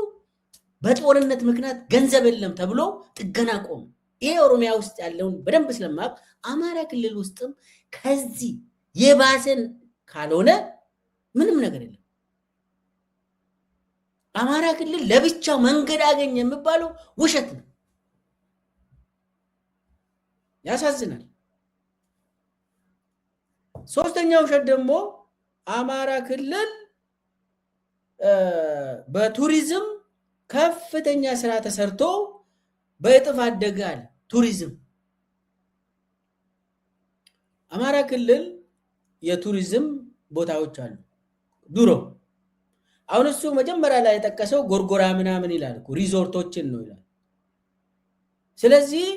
በጦርነት ምክንያት ገንዘብ የለም ተብሎ ጥገና ቆሙ። ይሄ ኦሮሚያ ውስጥ ያለውን በደንብ ስለማቅ አማራ ክልል ውስጥም ከዚህ የባሰን ካልሆነ ምንም ነገር የለም። አማራ ክልል ለብቻው መንገድ አገኘ የሚባለው ውሸት ነው። ያሳዝናል። ሶስተኛው ውሸት ደግሞ አማራ ክልል በቱሪዝም ከፍተኛ ስራ ተሰርቶ በእጥፍ አደገ አለ። ቱሪዝም አማራ ክልል የቱሪዝም ቦታዎች አሉ ድሮ። አሁን እሱ መጀመሪያ ላይ የጠቀሰው ጎርጎራ ምናምን ይላል እኮ ሪዞርቶችን ነው ይላል። ስለዚህ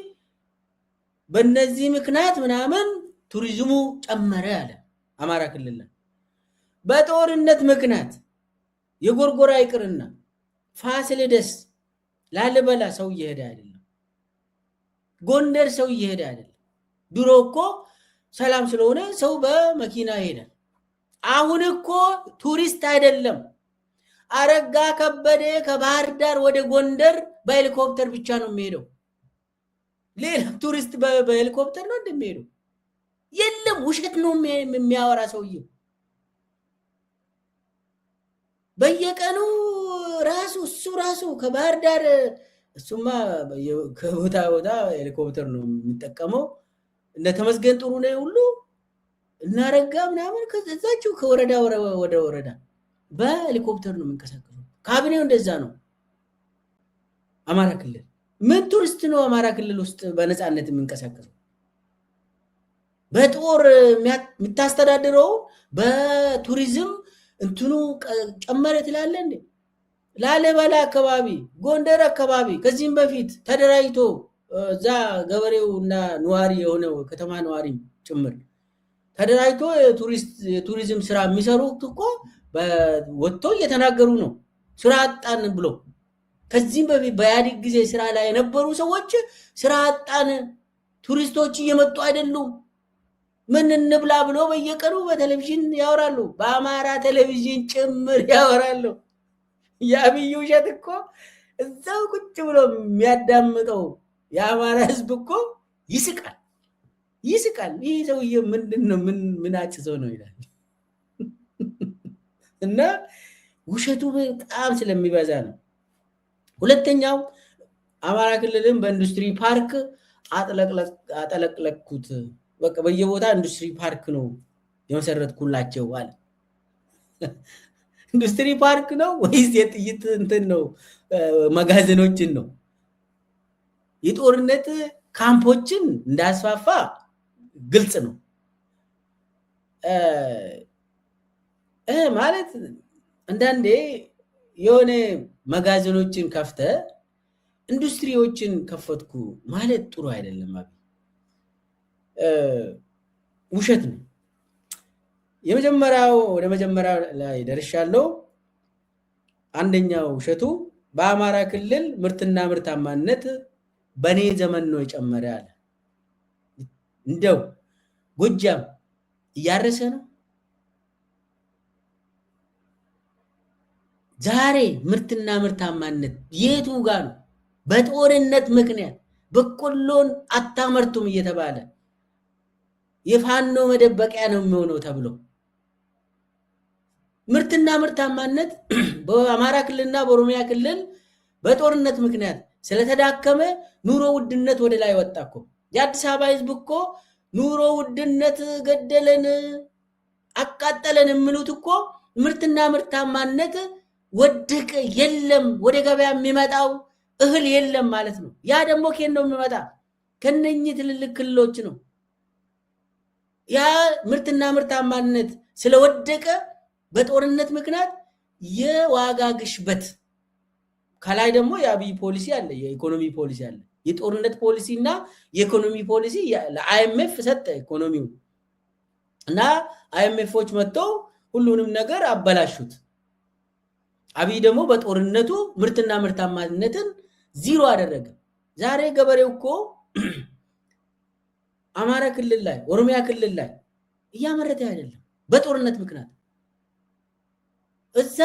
በእነዚህ ምክንያት ምናምን ቱሪዝሙ ጨመረ አለ አማራ ክልል። በጦርነት ምክንያት የጎርጎራ ይቅርና ፋሲለደስ ላሊበላ ሰው እየሄደ አይደለም። ጎንደር ሰው እየሄደ አይደለም። ድሮ እኮ ሰላም ስለሆነ ሰው በመኪና ይሄዳል። አሁን እኮ ቱሪስት አይደለም። አረጋ ከበደ ከባህር ዳር ወደ ጎንደር በሄሊኮፕተር ብቻ ነው የሚሄደው። ሌላ ቱሪስት በሄሊኮፕተር ነው እንደሚሄደው የለም። ውሸት ነው የሚያወራ ሰውዬው። በየቀኑ እሱ ራሱ ከባህር ዳር እሱማ ከቦታ ቦታ ሄሊኮፕተር ነው የሚጠቀመው። እንደ ተመስገን ጥሩ ነው ሁሉ እናረጋ ምናምን ከዛችሁ ከወረዳ ወደ ወረዳ በሄሊኮፕተር ነው የሚንቀሳቀሰው። ካቢኔው እንደዛ ነው። አማራ ክልል ምን ቱሪስት ነው አማራ ክልል ውስጥ በነፃነት የሚንቀሳቀሰው? በጦር የምታስተዳድረው በቱሪዝም እንትኑ ጨመረ ትላለ እንዴ? ላሊበላ አካባቢ፣ ጎንደር አካባቢ ከዚህም በፊት ተደራጅቶ እዛ ገበሬው እና ነዋሪ የሆነው ከተማ ነዋሪ ጭምር ተደራጅቶ የቱሪዝም ስራ የሚሰሩት እኮ ወጥቶ እየተናገሩ ነው። ስራ አጣን ብሎ ከዚህም በፊት በኢህአዴግ ጊዜ ስራ ላይ የነበሩ ሰዎች ስራ አጣን፣ ቱሪስቶች እየመጡ አይደሉም፣ ምን እንብላ ብሎ በየቀኑ በቴሌቪዥን ያወራሉ። በአማራ ቴሌቪዥን ጭምር ያወራሉ። የአብይ ውሸት እኮ እዛው ቁጭ ብሎ የሚያዳምጠው የአማራ ህዝብ እኮ ይስቃል። ይህ ሰውዬ ምንድን ነው ምን አጭሰው ነው ይላል። እና ውሸቱ በጣም ስለሚበዛ ነው። ሁለተኛው አማራ ክልልን በኢንዱስትሪ ፓርክ አጠለቅለኩት። በቃ በየቦታ ኢንዱስትሪ ፓርክ ነው የመሰረትኩላቸው አለ። ኢንዱስትሪ ፓርክ ነው ወይስ የጥይት እንትን ነው? መጋዘኖችን ነው? የጦርነት ካምፖችን እንዳስፋፋ ግልጽ ነው። ማለት አንዳንዴ የሆነ መጋዘኖችን ከፍተ ኢንዱስትሪዎችን ከፈትኩ ማለት ጥሩ አይደለም። ውሸት ነው። ወደ መጀመሪያው ላይ ደርሻለሁ። አንደኛው ውሸቱ በአማራ ክልል ምርትና ምርታማነት በኔ ዘመን ነው የጨመረ አለ። እንደው ጎጃም እያረሰ ነው ዛሬ ምርትና ምርታማነት የቱ ጋር ነው? በጦርነት ምክንያት በቆሎን አታመርቱም እየተባለ የፋኖ መደበቂያ ነው የሚሆነው ተብሎ ምርትና ምርታማነት በአማራ ክልልና በኦሮሚያ ክልል በጦርነት ምክንያት ስለተዳከመ ኑሮ ውድነት ወደ ላይ ወጣ እኮ። የአዲስ አበባ ህዝብ እኮ ኑሮ ውድነት ገደለን አቃጠለን የሚሉት እኮ ምርትና ምርታማነት ወደቀ፣ የለም ወደ ገበያ የሚመጣው እህል የለም ማለት ነው። ያ ደግሞ ከየት ነው የሚመጣ? ከነኚህ ትልልቅ ክልሎች ነው። ያ ምርትና ምርታማነት ስለወደቀ በጦርነት ምክንያት የዋጋ ግሽበት፣ ከላይ ደግሞ የአብይ ፖሊሲ አለ፣ የኢኮኖሚ ፖሊሲ አለ። የጦርነት ፖሊሲ እና የኢኮኖሚ ፖሊሲ ለአይኤምኤፍ ሰጠ ኢኮኖሚው እና አይኤምኤፎች መጥተው ሁሉንም ነገር አበላሹት። አብይ ደግሞ በጦርነቱ ምርትና ምርታማነትን ዚሮ አደረገ። ዛሬ ገበሬው እኮ አማራ ክልል ላይ ኦሮሚያ ክልል ላይ እያመረተ አይደለም በጦርነት ምክንያት። እዛ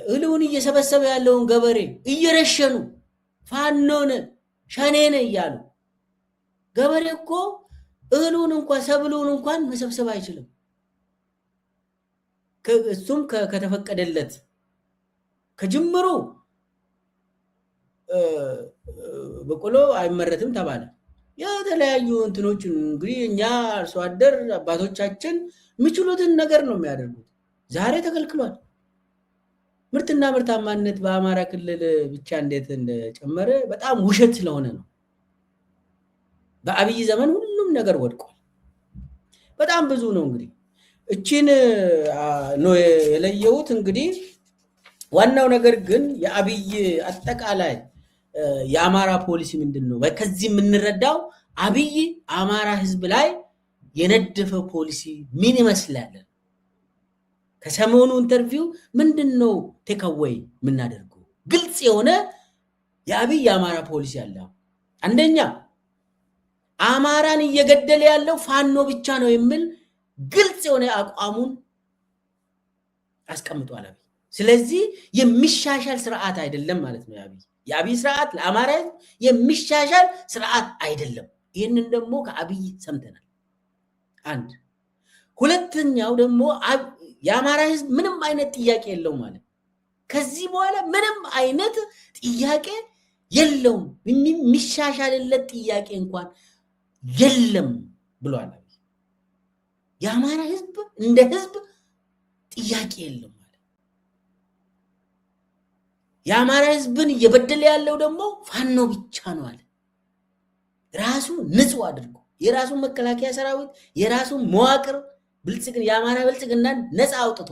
እህሉን እየሰበሰበ ያለውን ገበሬ እየረሸኑ ፋኖን ሸኔን እያሉ ገበሬ እኮ እህሉን እንኳን ሰብሉን እንኳን መሰብሰብ አይችልም። እሱም ከተፈቀደለት ከጅምሩ በቆሎ አይመረትም ተባለ። የተለያዩ እንትኖች እንግዲህ እኛ አርሶ አደር አባቶቻችን የሚችሉትን ነገር ነው የሚያደርጉት። ዛሬ ተከልክሏል። ምርትና ምርታማነት በአማራ ክልል ብቻ እንዴት እንደጨመረ በጣም ውሸት ስለሆነ ነው። በአብይ ዘመን ሁሉም ነገር ወድቋል። በጣም ብዙ ነው። እንግዲህ እቺን ነው የለየሁት። እንግዲህ ዋናው ነገር ግን የአብይ አጠቃላይ የአማራ ፖሊሲ ምንድን ነው? ከዚህ የምንረዳው አብይ አማራ ህዝብ ላይ የነደፈው ፖሊሲ ምን ይመስላል? ከሰሞኑ ኢንተርቪው ምንድን ነው ቴካዌይ የምናደርገው? ግልጽ የሆነ የአብይ የአማራ ፖሊሲ አለ። አንደኛ አማራን እየገደለ ያለው ፋኖ ብቻ ነው የሚል ግልጽ የሆነ አቋሙን አስቀምጧል አብይ። ስለዚህ የሚሻሻል ስርዓት አይደለም ማለት ነው የአብይ ስርዓት ለአማራ የሚሻሻል ስርዓት አይደለም። ይህንን ደግሞ ከአብይ ሰምተናል። አንድ ሁለተኛው ደግሞ የአማራ ህዝብ ምንም አይነት ጥያቄ የለውም ማለት ከዚህ በኋላ ምንም አይነት ጥያቄ የለውም፣ የሚሻሻልለት ጥያቄ እንኳን የለም ብሏል። የአማራ ህዝብ እንደ ህዝብ ጥያቄ የለም ማለት የአማራ ህዝብን እየበደለ ያለው ደግሞ ፋኖ ብቻ ነው አለ። ራሱ ንጹህ አድርጎ የራሱን መከላከያ ሰራዊት የራሱን መዋቅር የአማራ ብልጽግናን ነፃ አውጥቶ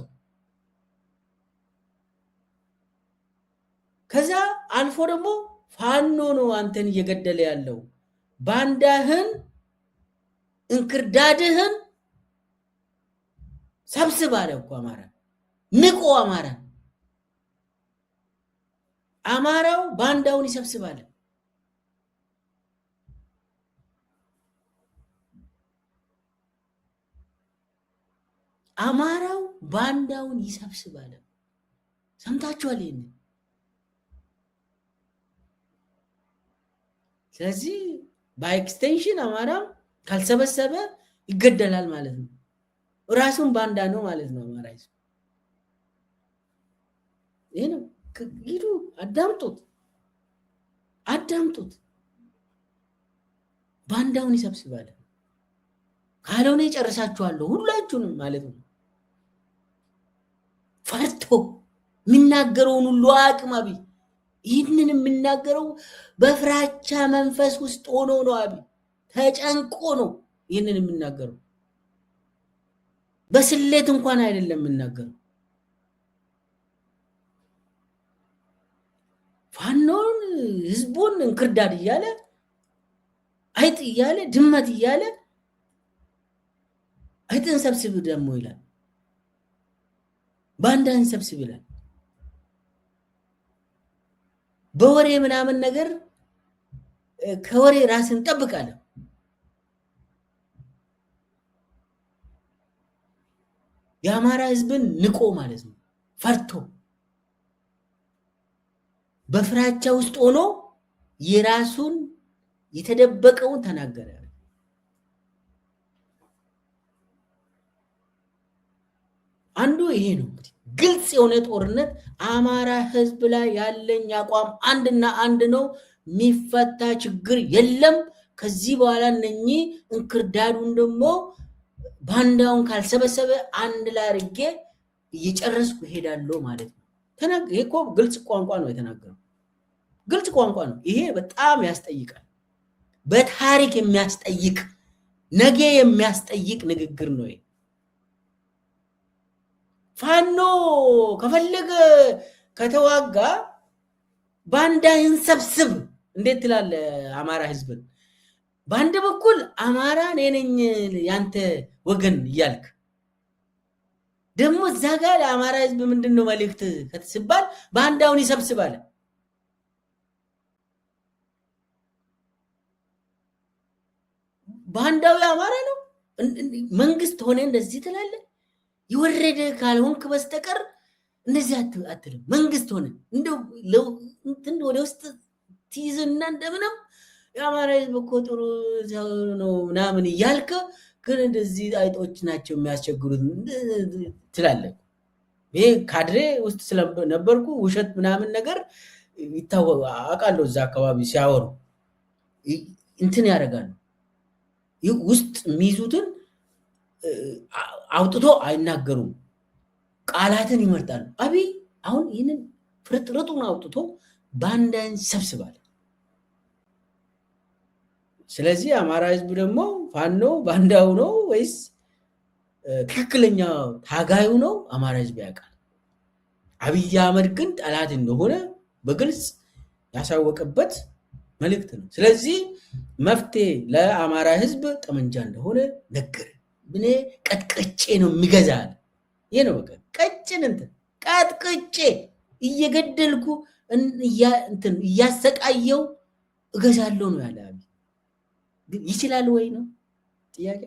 ከዛ አልፎ ደግሞ ፋኖ ነው አንተን እየገደለ ያለው፣ ባንዳህን እንክርዳድህን ሰብስብ አለ እኮ አማራ ንቆ አማራው ባንዳውን ይሰብስባል። አማራው ባንዳውን ይሰብስባል። ሰምታችኋል ይሄን? ስለዚህ በኤክስቴንሽን አማራ ካልሰበሰበ ይገደላል ማለት ነው። ራሱን ባንዳ ነው ማለት ነው አማራ። ይሄ ነው። ሂዱ አዳምጡት። ባንዳውን ይሰብስባል። ካልሆነ ይጨርሳችኋለሁ ሁላችሁንም ማለት ነው። ፈርቶ የሚናገረውን ሁሉ አቅም አብይ ይህንን የሚናገረው በፍራቻ መንፈስ ውስጥ ሆኖ ነው። አብይ ተጨንቆ ነው ይህንን የሚናገረው። በስሌት እንኳን አይደለም የሚናገረው። ፋኖን ህዝቡን እንክርዳድ እያለ አይጥ እያለ ድመት እያለ አይጥን ሰብስብ ደግሞ ይላል፣ ባንዳን ሰብስብ ይላል። በወሬ ምናምን ነገር ከወሬ ራስን ጠብቃለህ። የአማራ ህዝብን ንቆ ማለት ነው፣ ፈርቶ በፍራቻ ውስጥ ሆኖ የራሱን የተደበቀውን ተናገረ። አንዱ ይሄ ነው። እንግዲህ ግልጽ የሆነ ጦርነት አማራ ህዝብ ላይ ያለኝ አቋም አንድና አንድ ነው። የሚፈታ ችግር የለም። ከዚህ በኋላ እነኚህ እንክርዳዱን ደግሞ ባንዳውን ካልሰበሰበ አንድ ላይ አድርጌ እየጨረስኩ እሄዳለሁ ማለት ነው። ይሄ እኮ ግልጽ ቋንቋ ነው የተናገረው። ግልጽ ቋንቋ ነው። ይሄ በጣም ያስጠይቃል። በታሪክ የሚያስጠይቅ ነገ የሚያስጠይቅ ንግግር ነው። ፋኖ ከፈለገ ከተዋጋ ባንዳህን ሰብስብ እንዴት ትላለህ? አማራ ህዝብን በአንድ በኩል አማራ እኔ ነኝ ያንተ ወገን እያልክ ደግሞ እዛ ጋር ለአማራ ህዝብ ምንድን ነው መልእክት ከተስባል ባንዳውን ይሰብስባል። ባንዳው የአማራ ነው። መንግስት ሆነ እንደዚህ ትላለህ? የወረደ ካልሆንክ በስተቀር እንደዚህ አትልም። መንግስት ሆነ እንደው ወደ ውስጥ ትይዝና እንደምንም የአማራ ህዝብ እኮ ጥሩ ነው ምናምን እያልክ ግን እንደዚህ አይጦች ናቸው የሚያስቸግሩት ትላለህ። ይሄ ካድሬ ውስጥ ስለነበርኩ ውሸት ምናምን ነገር አውቃለሁ። እዛ አካባቢ ሲያወሩ እንትን ያደርጋሉ። ውስጥ የሚይዙትን አውጥቶ አይናገሩም። ቃላትን ይመርጣሉ። አብይ አሁን ይህንን ፍርጥርጡን አውጥቶ ባንዳን ሰብስባል። ስለዚህ አማራ ህዝብ ደግሞ ፋኖ ባንዳው ነው ወይስ ትክክለኛ ታጋዩ ነው? አማራ ህዝብ ያውቃል። አብይ አህመድ ግን ጠላት እንደሆነ በግልጽ ያሳወቀበት መልእክት ነው። ስለዚህ መፍትሄ ለአማራ ህዝብ ጠመንጃ እንደሆነ ነገረ። እኔ ቀጥቅጬ ነው የሚገዛል። ይሄ ነው በቃ ቀጭን እንትን ቀጥቅጬ እየገደልኩ እያሰቃየው እገዛለሁ ነው ያለ አብይ። ግን ይችላል ወይ ነው ጥያቄ?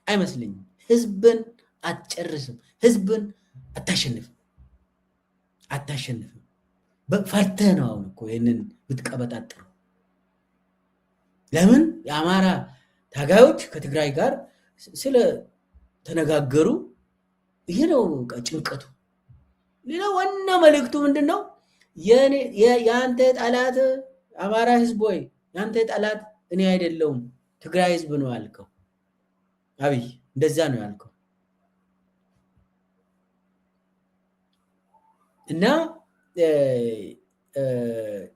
አይመስለኝም። ህዝብን አትጨርስም። ህዝብን አታሸንፍም። ፈርተህ ነው አሁን እኮ ይህንን ብትቀበጣጥሩ። ለምን የአማራ ታጋዮች ከትግራይ ጋር ስለተነጋገሩ ይሄ ነው ጭንቀቱ። ሌላ ዋና መልእክቱ ምንድን ነው? የአንተ ጠላት አማራ ህዝብ ወይ የአንተ ጠላት እኔ አይደለሁም ትግራይ ህዝብ ነው ያልከው አብይ። እንደዛ ነው ያልከው እና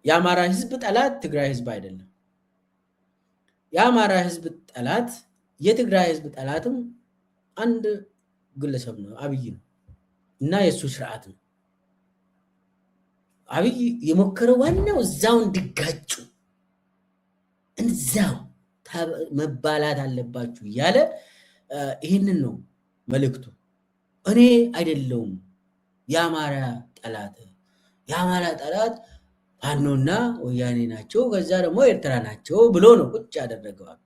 የአማራ ህዝብ ጠላት ትግራይ ህዝብ አይደለም። የአማራ ህዝብ ጠላት የትግራይ ህዝብ ጠላትም አንድ ግለሰብ ነው፣ አብይ ነው እና የእሱ ስርዓት ነው። አብይ የሞከረው ዋናው እዛው እንዲጋጩ እዛው መባላት አለባችሁ እያለ ይህንን ነው መልእክቱ። እኔ አይደለውም የአማራ ጠላት ፋኖና ወያኔ ናቸው፣ ከዛ ደግሞ ኤርትራ ናቸው ብሎ ነው ቁጭ ያደረገዋል።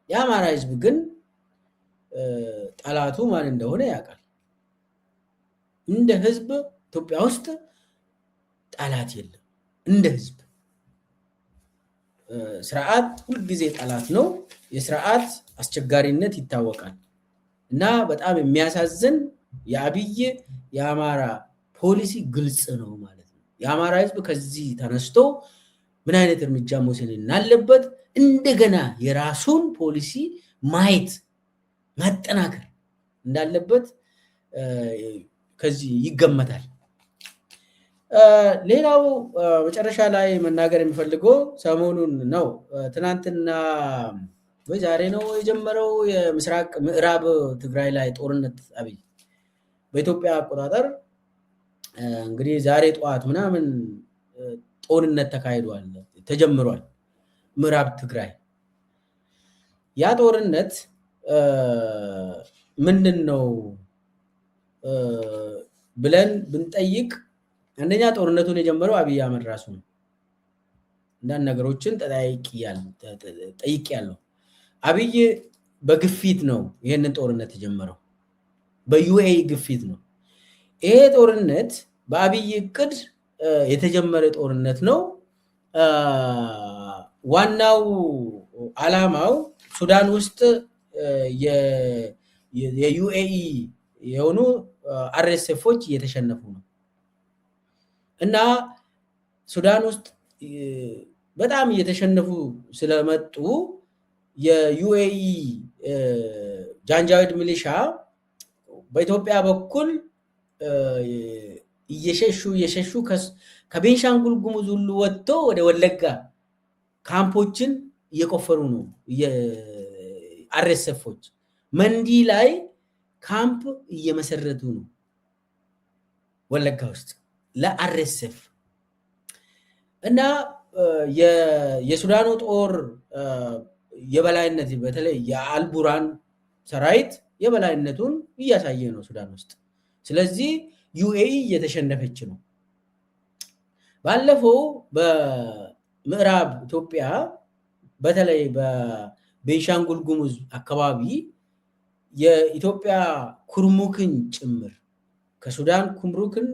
የአማራ ህዝብ ግን ጠላቱ ማን እንደሆነ ያውቃል። እንደ ህዝብ ኢትዮጵያ ውስጥ ጠላት የለም። እንደ ህዝብ ስርዓት ሁልጊዜ ጠላት ነው። የስርዓት አስቸጋሪነት ይታወቃል እና በጣም የሚያሳዝን የአብይ የአማራ ፖሊሲ ግልጽ ነው ማለት ነው። የአማራ ህዝብ ከዚህ ተነስቶ ምን አይነት እርምጃ መውሰድ እንዳለበት እንደገና የራሱን ፖሊሲ ማየት ማጠናከር እንዳለበት ከዚህ ይገመታል። ሌላው መጨረሻ ላይ መናገር የሚፈልገው ሰሞኑን ነው። ትናንትና ወይ ዛሬ ነው የጀመረው የምስራቅ ምዕራብ ትግራይ ላይ ጦርነት አብይ በኢትዮጵያ አቆጣጠር እንግዲህ ዛሬ ጠዋት ምናምን ጦርነት ተካሂዷል፣ ተጀምሯል ምዕራብ ትግራይ። ያ ጦርነት ምንድን ነው ብለን ብንጠይቅ አንደኛ ጦርነቱን የጀመረው አብይ አህመድ ራሱ ነው። አንዳንድ ነገሮችን ጠይቄያለሁ። አብይ በግፊት ነው ይህንን ጦርነት የጀመረው፣ በዩኤኢ ግፊት ነው። ይሄ ጦርነት በአብይ እቅድ የተጀመረ ጦርነት ነው። ዋናው ዓላማው ሱዳን ውስጥ የዩኤኢ የሆኑ አርኤስኤፎች እየተሸነፉ ነው እና ሱዳን ውስጥ በጣም እየተሸነፉ ስለመጡ የዩኤኢ ጃንጃዊድ ሚሊሻ በኢትዮጵያ በኩል እየሸሹ ከቤንሻንጉል ጉሙዝ ሁሉ ወጥቶ ወደ ወለጋ ካምፖችን እየቆፈሩ ነው። አርኤስኤፎች መንዲ ላይ ካምፕ እየመሰረቱ ነው ወለጋ ውስጥ ለአርኤስኤፍ እና የሱዳኑ ጦር የበላይነት በተለይ የአልቡራን ሰራዊት የበላይነቱን እያሳየ ነው ሱዳን ውስጥ። ስለዚህ ዩኤኢ እየተሸነፈች ነው። ባለፈው በምዕራብ ኢትዮጵያ በተለይ በቤንሻንጉል ጉሙዝ አካባቢ የኢትዮጵያ ኩርሙክን ጭምር ከሱዳን ኩምሩክን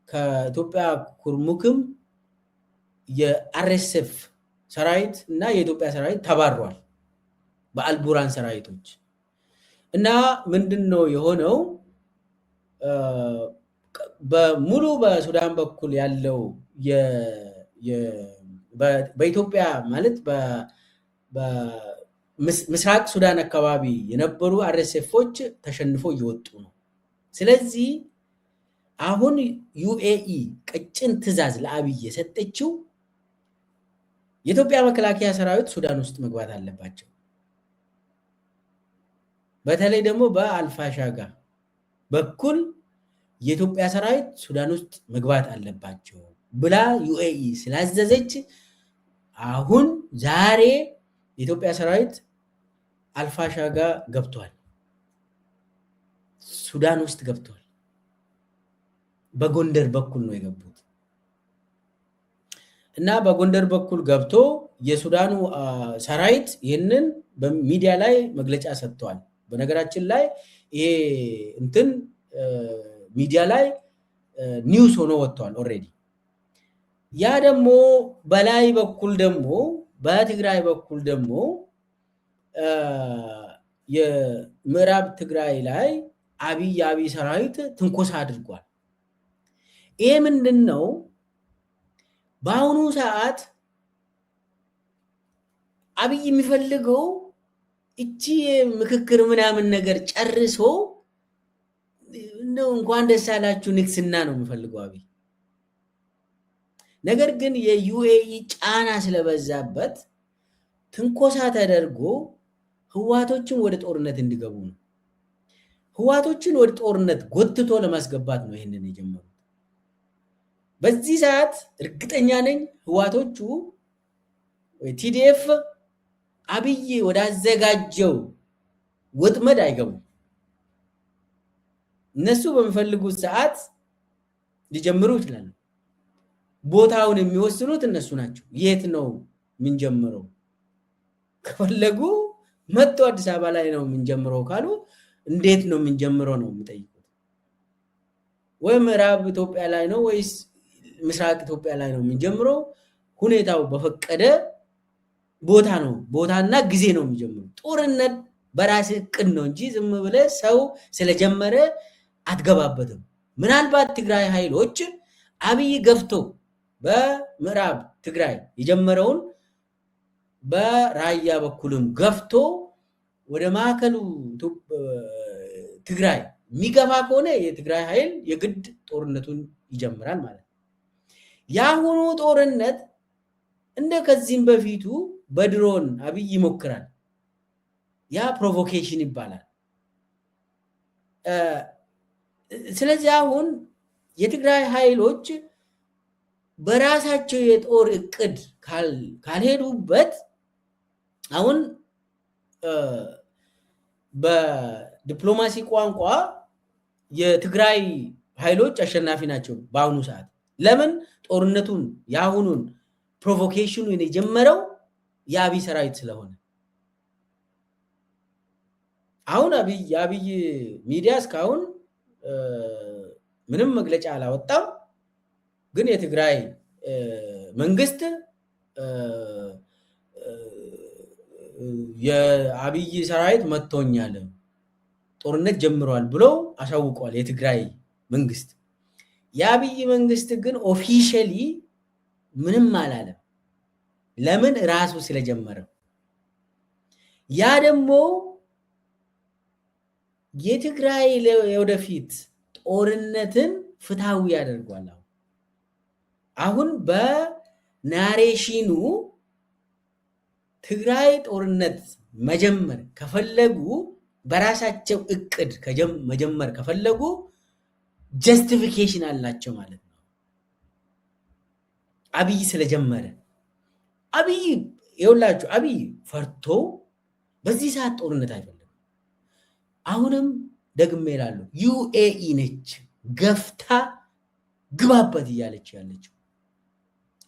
ከኢትዮጵያ ኩርሙክም የአርኤስኤፍ ሰራዊት እና የኢትዮጵያ ሰራዊት ተባሯል በአልቡራን ሰራዊቶች እና ምንድነው የሆነው? በሙሉ በሱዳን በኩል ያለው በኢትዮጵያ ማለት በምስራቅ ሱዳን አካባቢ የነበሩ አርኤስኤፎች ተሸንፎ እየወጡ ነው። ስለዚህ አሁን ዩኤኢ ቀጭን ትዕዛዝ ለአብይ የሰጠችው የኢትዮጵያ መከላከያ ሰራዊት ሱዳን ውስጥ መግባት አለባቸው፣ በተለይ ደግሞ በአልፋሻጋ በኩል የኢትዮጵያ ሰራዊት ሱዳን ውስጥ መግባት አለባቸው ብላ ዩኤኢ ስላዘዘች አሁን ዛሬ የኢትዮጵያ ሰራዊት አልፋሻጋ ገብቷል፣ ሱዳን ውስጥ ገብቷል። በጎንደር በኩል ነው የገቡት እና በጎንደር በኩል ገብቶ የሱዳኑ ሰራዊት ይህንን በሚዲያ ላይ መግለጫ ሰጥተዋል። በነገራችን ላይ ይሄ እንትን ሚዲያ ላይ ኒውስ ሆኖ ወጥቷል ኦልሬዲ። ያ ደግሞ በላይ በኩል ደግሞ በትግራይ በኩል ደግሞ የምዕራብ ትግራይ ላይ አብይ ሰራዊት ትንኮሳ አድርጓል። ይሄ ምንድን ነው? በአሁኑ ሰዓት አብይ የሚፈልገው እቺ ምክክር ምናምን ነገር ጨርሶ እንደው እንኳን ደስ ያላችሁ ንግስና ነው የሚፈልገው አብይ። ነገር ግን የዩኤኢ ጫና ስለበዛበት ትንኮሳ ተደርጎ ህዋቶችን ወደ ጦርነት እንዲገቡ ነው። ህዋቶችን ወደ ጦርነት ጎትቶ ለማስገባት ነው ይሄንን የጀመሩት። በዚህ ሰዓት እርግጠኛ ነኝ ህዋቶቹ ቲዲኤፍ አብይ ወዳዘጋጀው ወጥመድ አይገቡም። እነሱ በሚፈልጉት ሰዓት ሊጀምሩ ይችላሉ። ቦታውን የሚወስኑት እነሱ ናቸው። የት ነው የምንጀምረው? ከፈለጉ መጥቶ አዲስ አበባ ላይ ነው የምንጀምረው ካሉ እንዴት ነው የምንጀምረው ነው የሚጠይቁት። ወይ ምዕራብ ኢትዮጵያ ላይ ነው ወይስ ምስራቅ ኢትዮጵያ ላይ ነው የምንጀምረው? ሁኔታው በፈቀደ ቦታ ነው ቦታና ጊዜ ነው የሚጀምረው። ጦርነት በራስ እቅድ ነው እንጂ ዝም ብለህ ሰው ስለጀመረ አትገባበትም። ምናልባት ትግራይ ኃይሎች አብይ ገፍቶ በምዕራብ ትግራይ የጀመረውን በራያ በኩልም ገፍቶ ወደ ማዕከሉ ትግራይ የሚገባ ከሆነ የትግራይ ኃይል የግድ ጦርነቱን ይጀምራል ማለት ነው። የአሁኑ ጦርነት እንደ ከዚህም በፊቱ በድሮን አብይ ይሞክራል። ያ ፕሮቮኬሽን ይባላል። ስለዚህ አሁን የትግራይ ኃይሎች በራሳቸው የጦር እቅድ ካልሄዱበት አሁን በዲፕሎማሲ ቋንቋ የትግራይ ኃይሎች አሸናፊ ናቸው በአሁኑ ሰዓት። ለምን ጦርነቱን ያሁኑን ፕሮቮኬሽኑን የጀመረው የአብይ ሰራዊት ስለሆነ አሁን የአብይ ሚዲያ እስካሁን ምንም መግለጫ አላወጣም። ግን የትግራይ መንግስት የአብይ ሰራዊት መጥቶኛል ጦርነት ጀምሯል ብሎ አሳውቋል የትግራይ መንግስት። የአብይ መንግስት ግን ኦፊሻሊ ምንም አላለም። ለምን ራሱ ስለጀመረ። ያ ደግሞ የትግራይ ወደፊት ጦርነትን ፍትሃዊ ያደርጋል። አሁን በናሬሽኑ ትግራይ ጦርነት መጀመር ከፈለጉ በራሳቸው እቅድ መጀመር ከፈለጉ ጀስቲፊኬሽን አላቸው ማለት ነው። አብይ ስለጀመረ አብይ ይኸውላችሁ አብይ ፈርቶ በዚህ ሰዓት ጦርነት አይፈልግም። አሁንም ደግሜ እላለሁ ዩኤኢ ነች ገፍታ ግባበት እያለች ያለችው።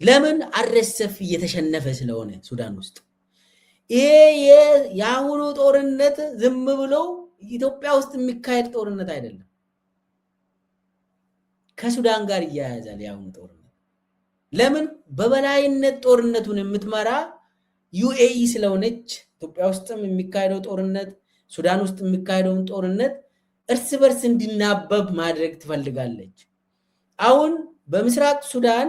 ለምን አርኤስኤፍ እየተሸነፈ ስለሆነ ሱዳን ውስጥ ይሄ የአሁኑ ጦርነት ዝም ብሎ ኢትዮጵያ ውስጥ የሚካሄድ ጦርነት አይደለም። ከሱዳን ጋር እያያዛል የአሁኑ ጦርነት። ለምን በበላይነት ጦርነቱን የምትመራ ዩኤኢ ስለሆነች ኢትዮጵያ ውስጥም የሚካሄደው ጦርነት ሱዳን ውስጥ የሚካሄደውን ጦርነት እርስ በርስ እንዲናበብ ማድረግ ትፈልጋለች። አሁን በምስራቅ ሱዳን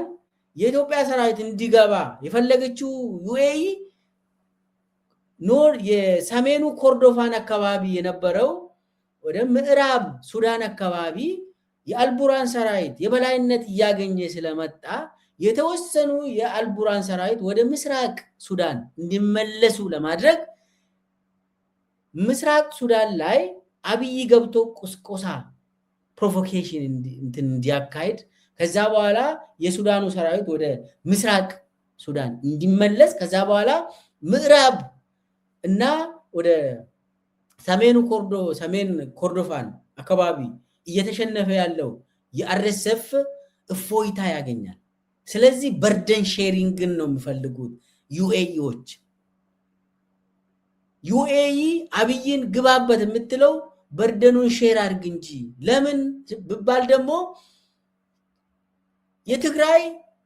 የኢትዮጵያ ሰራዊት እንዲገባ የፈለገችው ዩኤኢ የሰሜኑ ኮርዶፋን አካባቢ የነበረው ወደ ምዕራብ ሱዳን አካባቢ የአልቡራን ሰራዊት የበላይነት እያገኘ ስለመጣ የተወሰኑ የአልቡራን ሰራዊት ወደ ምስራቅ ሱዳን እንዲመለሱ ለማድረግ ምስራቅ ሱዳን ላይ አብይ ገብቶ ቁስቆሳ ፕሮቮኬሽን እንዲያካሄድ ከዛ በኋላ የሱዳኑ ሰራዊት ወደ ምስራቅ ሱዳን እንዲመለስ ከዛ በኋላ ምዕራብ እና ወደ ሰሜን ኮርዶፋን አካባቢ እየተሸነፈ ያለው የአርኤስኤፍ እፎይታ ያገኛል። ስለዚህ በርደን ሼሪንግን ነው የሚፈልጉት ዩኤኢዎች። ዩኤኢ አብይን ግባበት የምትለው በርደኑን ሼር አድርግ እንጂ ለምን ብባል ደግሞ የትግራይ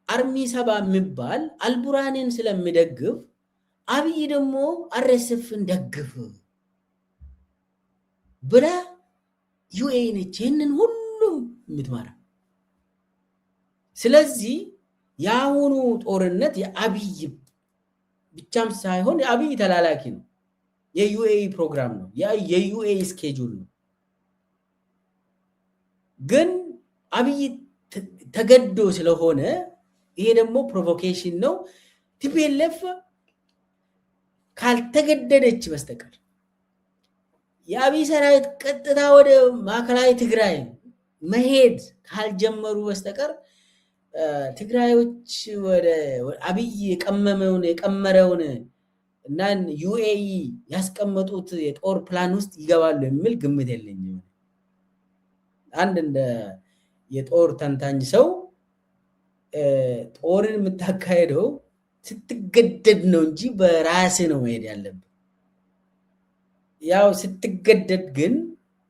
አርሚ ሰባ የሚባል አልቡራንን ስለሚደግፍ አብይ ደግሞ አርኤስኤፍን ደግፍ ብላ ዩኤኢ ነች ይህንን ሁሉም የምትመራ። ስለዚህ የአሁኑ ጦርነት የአብይ ብቻም ሳይሆን የአብይ ተላላኪ ነው። የዩኤኢ ፕሮግራም ነው። የዩኤኢ ስኬጁል ነው። ግን አብይ ተገዶ ስለሆነ ይሄ ደግሞ ፕሮቮኬሽን ነው። ቲፒኤልኤፍ ካልተገደደች በስተቀር የአብይ ሰራዊት ቀጥታ ወደ ማዕከላዊ ትግራይ መሄድ ካልጀመሩ በስተቀር ትግራዮች ወደ አብይ የቀመረውን እና ዩኤኢ ያስቀመጡት የጦር ፕላን ውስጥ ይገባሉ የሚል ግምት የለኝም። አንድ እንደ የጦር ተንታኝ ሰው ጦርን የምታካሄደው ስትገደድ ነው እንጂ በራስ ነው መሄድ ያለብን። ያው ስትገደድ ግን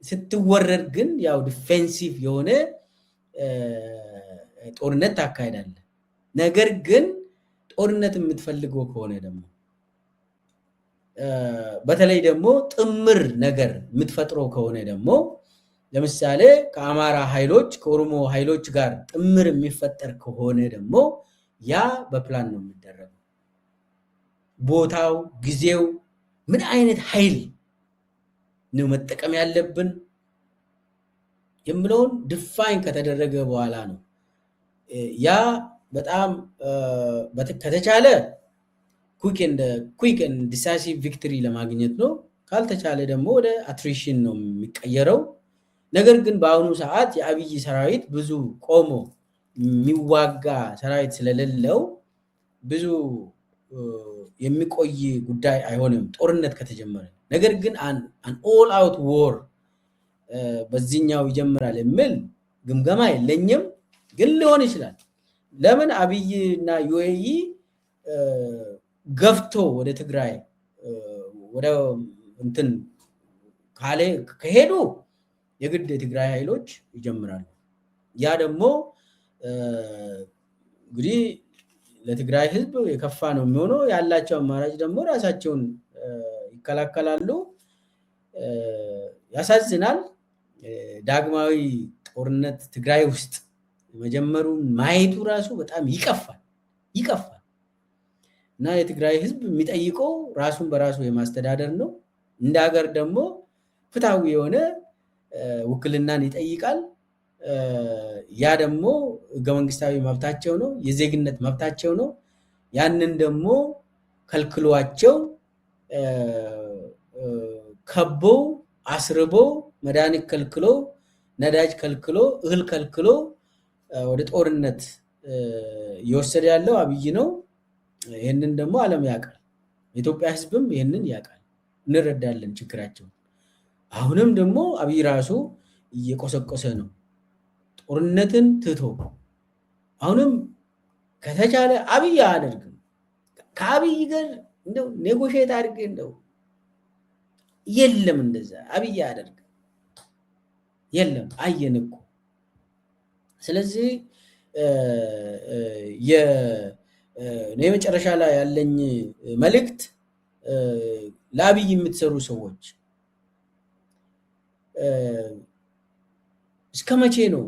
ስትወረድ ግን ያው ዲፌንሲቭ የሆነ ጦርነት ታካሄዳለህ። ነገር ግን ጦርነት የምትፈልገው ከሆነ ደግሞ በተለይ ደግሞ ጥምር ነገር የምትፈጥረው ከሆነ ደግሞ ለምሳሌ ከአማራ ኃይሎች ከኦሮሞ ኃይሎች ጋር ጥምር የሚፈጠር ከሆነ ደግሞ ያ በፕላን ነው የሚደረገው። ቦታው፣ ጊዜው፣ ምን አይነት ኃይል ነው መጠቀም ያለብን የሚለውን ዲፋይን ከተደረገ በኋላ ነው ያ በጣም ከተቻለ ኩዊክ ኤንድ ዲሳይሲቭ ቪክትሪ ለማግኘት ነው። ካልተቻለ ደግሞ ወደ አትሪሽን ነው የሚቀየረው። ነገር ግን በአሁኑ ሰዓት የአብይ ሰራዊት ብዙ ቆሞ የሚዋጋ ሰራዊት ስለሌለው ብዙ የሚቆይ ጉዳይ አይሆንም ጦርነት ከተጀመረ። ነገር ግን አን ኦል አውት ዎር በዚህኛው ይጀምራል የሚል ግምገማ የለኝም። ግን ሊሆን ይችላል ለምን አብይ እና ዩኤኢ ገፍቶ ወደ ትግራይ ወደ እንትን ከሄዱ የግድ የትግራይ ኃይሎች ይጀምራሉ። ያ ደግሞ እንግዲህ ለትግራይ ህዝብ የከፋ ነው የሚሆነው። ያላቸው አማራጭ ደግሞ ራሳቸውን ይከላከላሉ። ያሳዝናል። ዳግማዊ ጦርነት ትግራይ ውስጥ መጀመሩን ማየቱ ራሱ በጣም ይቀፋል እና የትግራይ ህዝብ የሚጠይቀው ራሱን በራሱ የማስተዳደር ነው። እንደ ሀገር ደግሞ ፍትሃዊ የሆነ ውክልናን ይጠይቃል። ያ ደግሞ ህገ መንግስታዊ መብታቸው ነው፣ የዜግነት መብታቸው ነው። ያንን ደግሞ ከልክሏቸው ከበው አስርበው መድኃኒት ከልክሎ ነዳጅ ከልክሎ እህል ከልክሎ ወደ ጦርነት እየወሰደ ያለው አብይ ነው። ይህንን ደግሞ ዓለም ያውቃል። የኢትዮጵያ ህዝብም ይህንን ያውቃል። እንረዳለን ችግራቸው። አሁንም ደግሞ አብይ ራሱ እየቆሰቆሰ ነው ጦርነትን ትቶ። አሁንም ከተቻለ አብይ አያደርግም። ከአብይ ጋር እንደው ኔጎሽየት አድርጌ እንደው የለም እንደዛ አብይ አያደርግም። የለም አየን እኮ። ስለዚህ የመጨረሻ ላይ ያለኝ መልእክት ለአብይ የምትሰሩ ሰዎች እስከ መቼ ነው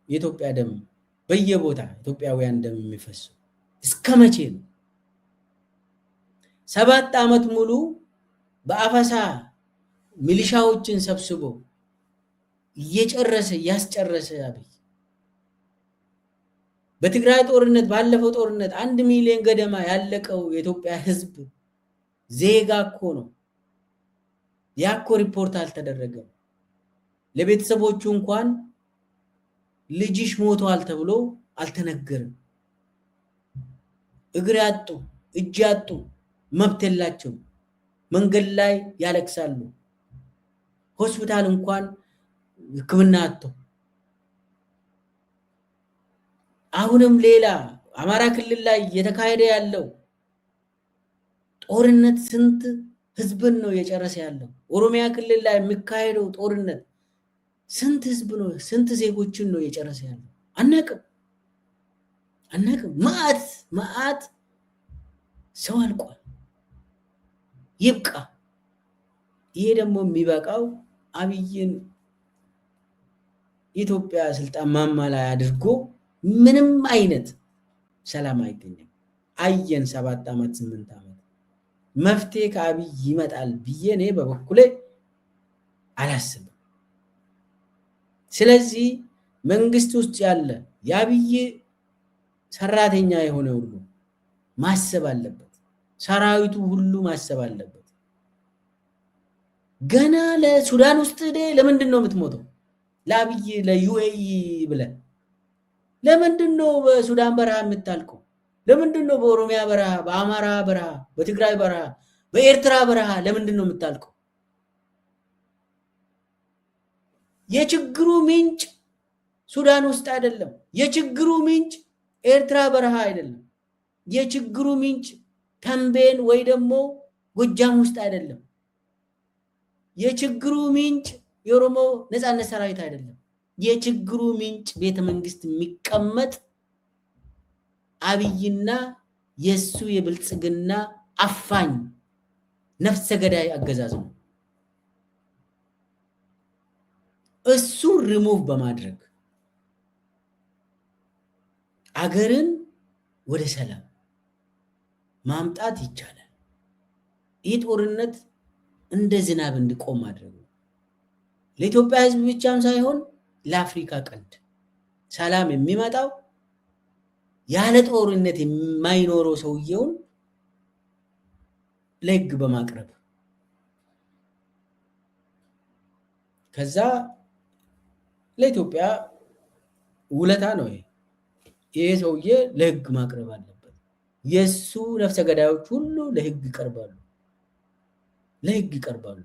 የኢትዮጵያ ደም በየቦታ ኢትዮጵያውያን ደም የሚፈሰው? እስከ መቼ ነው? 7 ዓመት ሙሉ በአፈሳ ሚሊሻዎችን ሰብስቦ እያስጨረሰ አብይ በትግራይ ጦርነት ባለፈው ጦርነት 1 ሚሊዮን ገደማ ያለቀው የኢትዮጵያ ህዝብ ዜጋ እኮ ነው። ያኮ ሪፖርት አልተደረገም። ለቤተሰቦቹ እንኳን ልጅሽ ሞቷል ተብሎ አልተነገረም። እግር ያጡ እጅ ያጡ መብት የላቸው መንገድ ላይ ያለቅሳሉ። ሆስፒታል እንኳን ሕክምና አጥተው አሁንም ሌላ አማራ ክልል ላይ እየተካሄደ ያለው ጦርነት ስንት ህዝብን ነው እየጨረሰ ያለው? ኦሮሚያ ክልል ላይ የሚካሄደው ጦርነት ስንት ህዝብ ነው ስንት ዜጎችን ነው እየጨረሰ ያለው? አናቅም። መዓት ሰው አልቋል። ይብቃ። ይሄ ደግሞ የሚበቃው አብይን ኢትዮጵያ ስልጣን ማማ ላይ አድርጎ ምንም አይነት ሰላም አይገኝም። አየን 7 ዓመት 8 ዓመት መፍትሄ ከአብይ ይመጣል ብዬ እኔ በበኩሌ አላስብም። ስለዚህ መንግስት ውስጥ ያለ የአብይ ሰራተኛ የሆነ ሁሉ ማሰብ አለበት። ሰራዊቱ ሁሉ ማሰብ አለበት። ገና ለሱዳን ውስጥ ለምንድን ነው የምትሞተው? ለአብይ ለዩኤኢ ብለህ ለምንድን ነው በሱዳን በረሃ የምታልቀው? ለምንድን ነው በኦሮሚያ በረሃ፣ በአማራ በረሃ፣ በትግራይ በረሃ፣ በኤርትራ በረሃ ለምንድን ነው የምታልቀው? የችግሩ ምንጭ ሱዳን ውስጥ አይደለም። የችግሩ ምንጭ ኤርትራ በረሃ አይደለም። የችግሩ ምንጭ ተንቤን ወይ ደግሞ ጎጃም ውስጥ አይደለም። የችግሩ ምንጭ የኦሮሞ ነፃነት ሰራዊት አይደለም። የችግሩ ምንጭ ቤተ መንግስት የሚቀመጥ አብይና የሱ የብልጽግና አፋኝ ነፍሰ ገዳይ አገዛዝ ነው። እሱ ሪሙቭ በማድረግ አገርን ወደ ሰላም ማምጣት ይቻላል። ይህ ጦርነት እንደ ዝናብ እንዲቆም ማድረግ ነው። ለኢትዮጵያ ህዝብ ብቻም ሳይሆን ለአፍሪካ ቀንድ ሰላም የሚመጣው ያለ ጦርነት የማይኖረው ሰውየውን ለህግ በማቅረብ ከዛ ለኢትዮጵያ ውለታ ነው። ይሄ ሰውዬ ለህግ ማቅረብ አለበት። የሱ ነፍሰ ገዳዮች ሁሉ ለህግ ይቀርባሉ።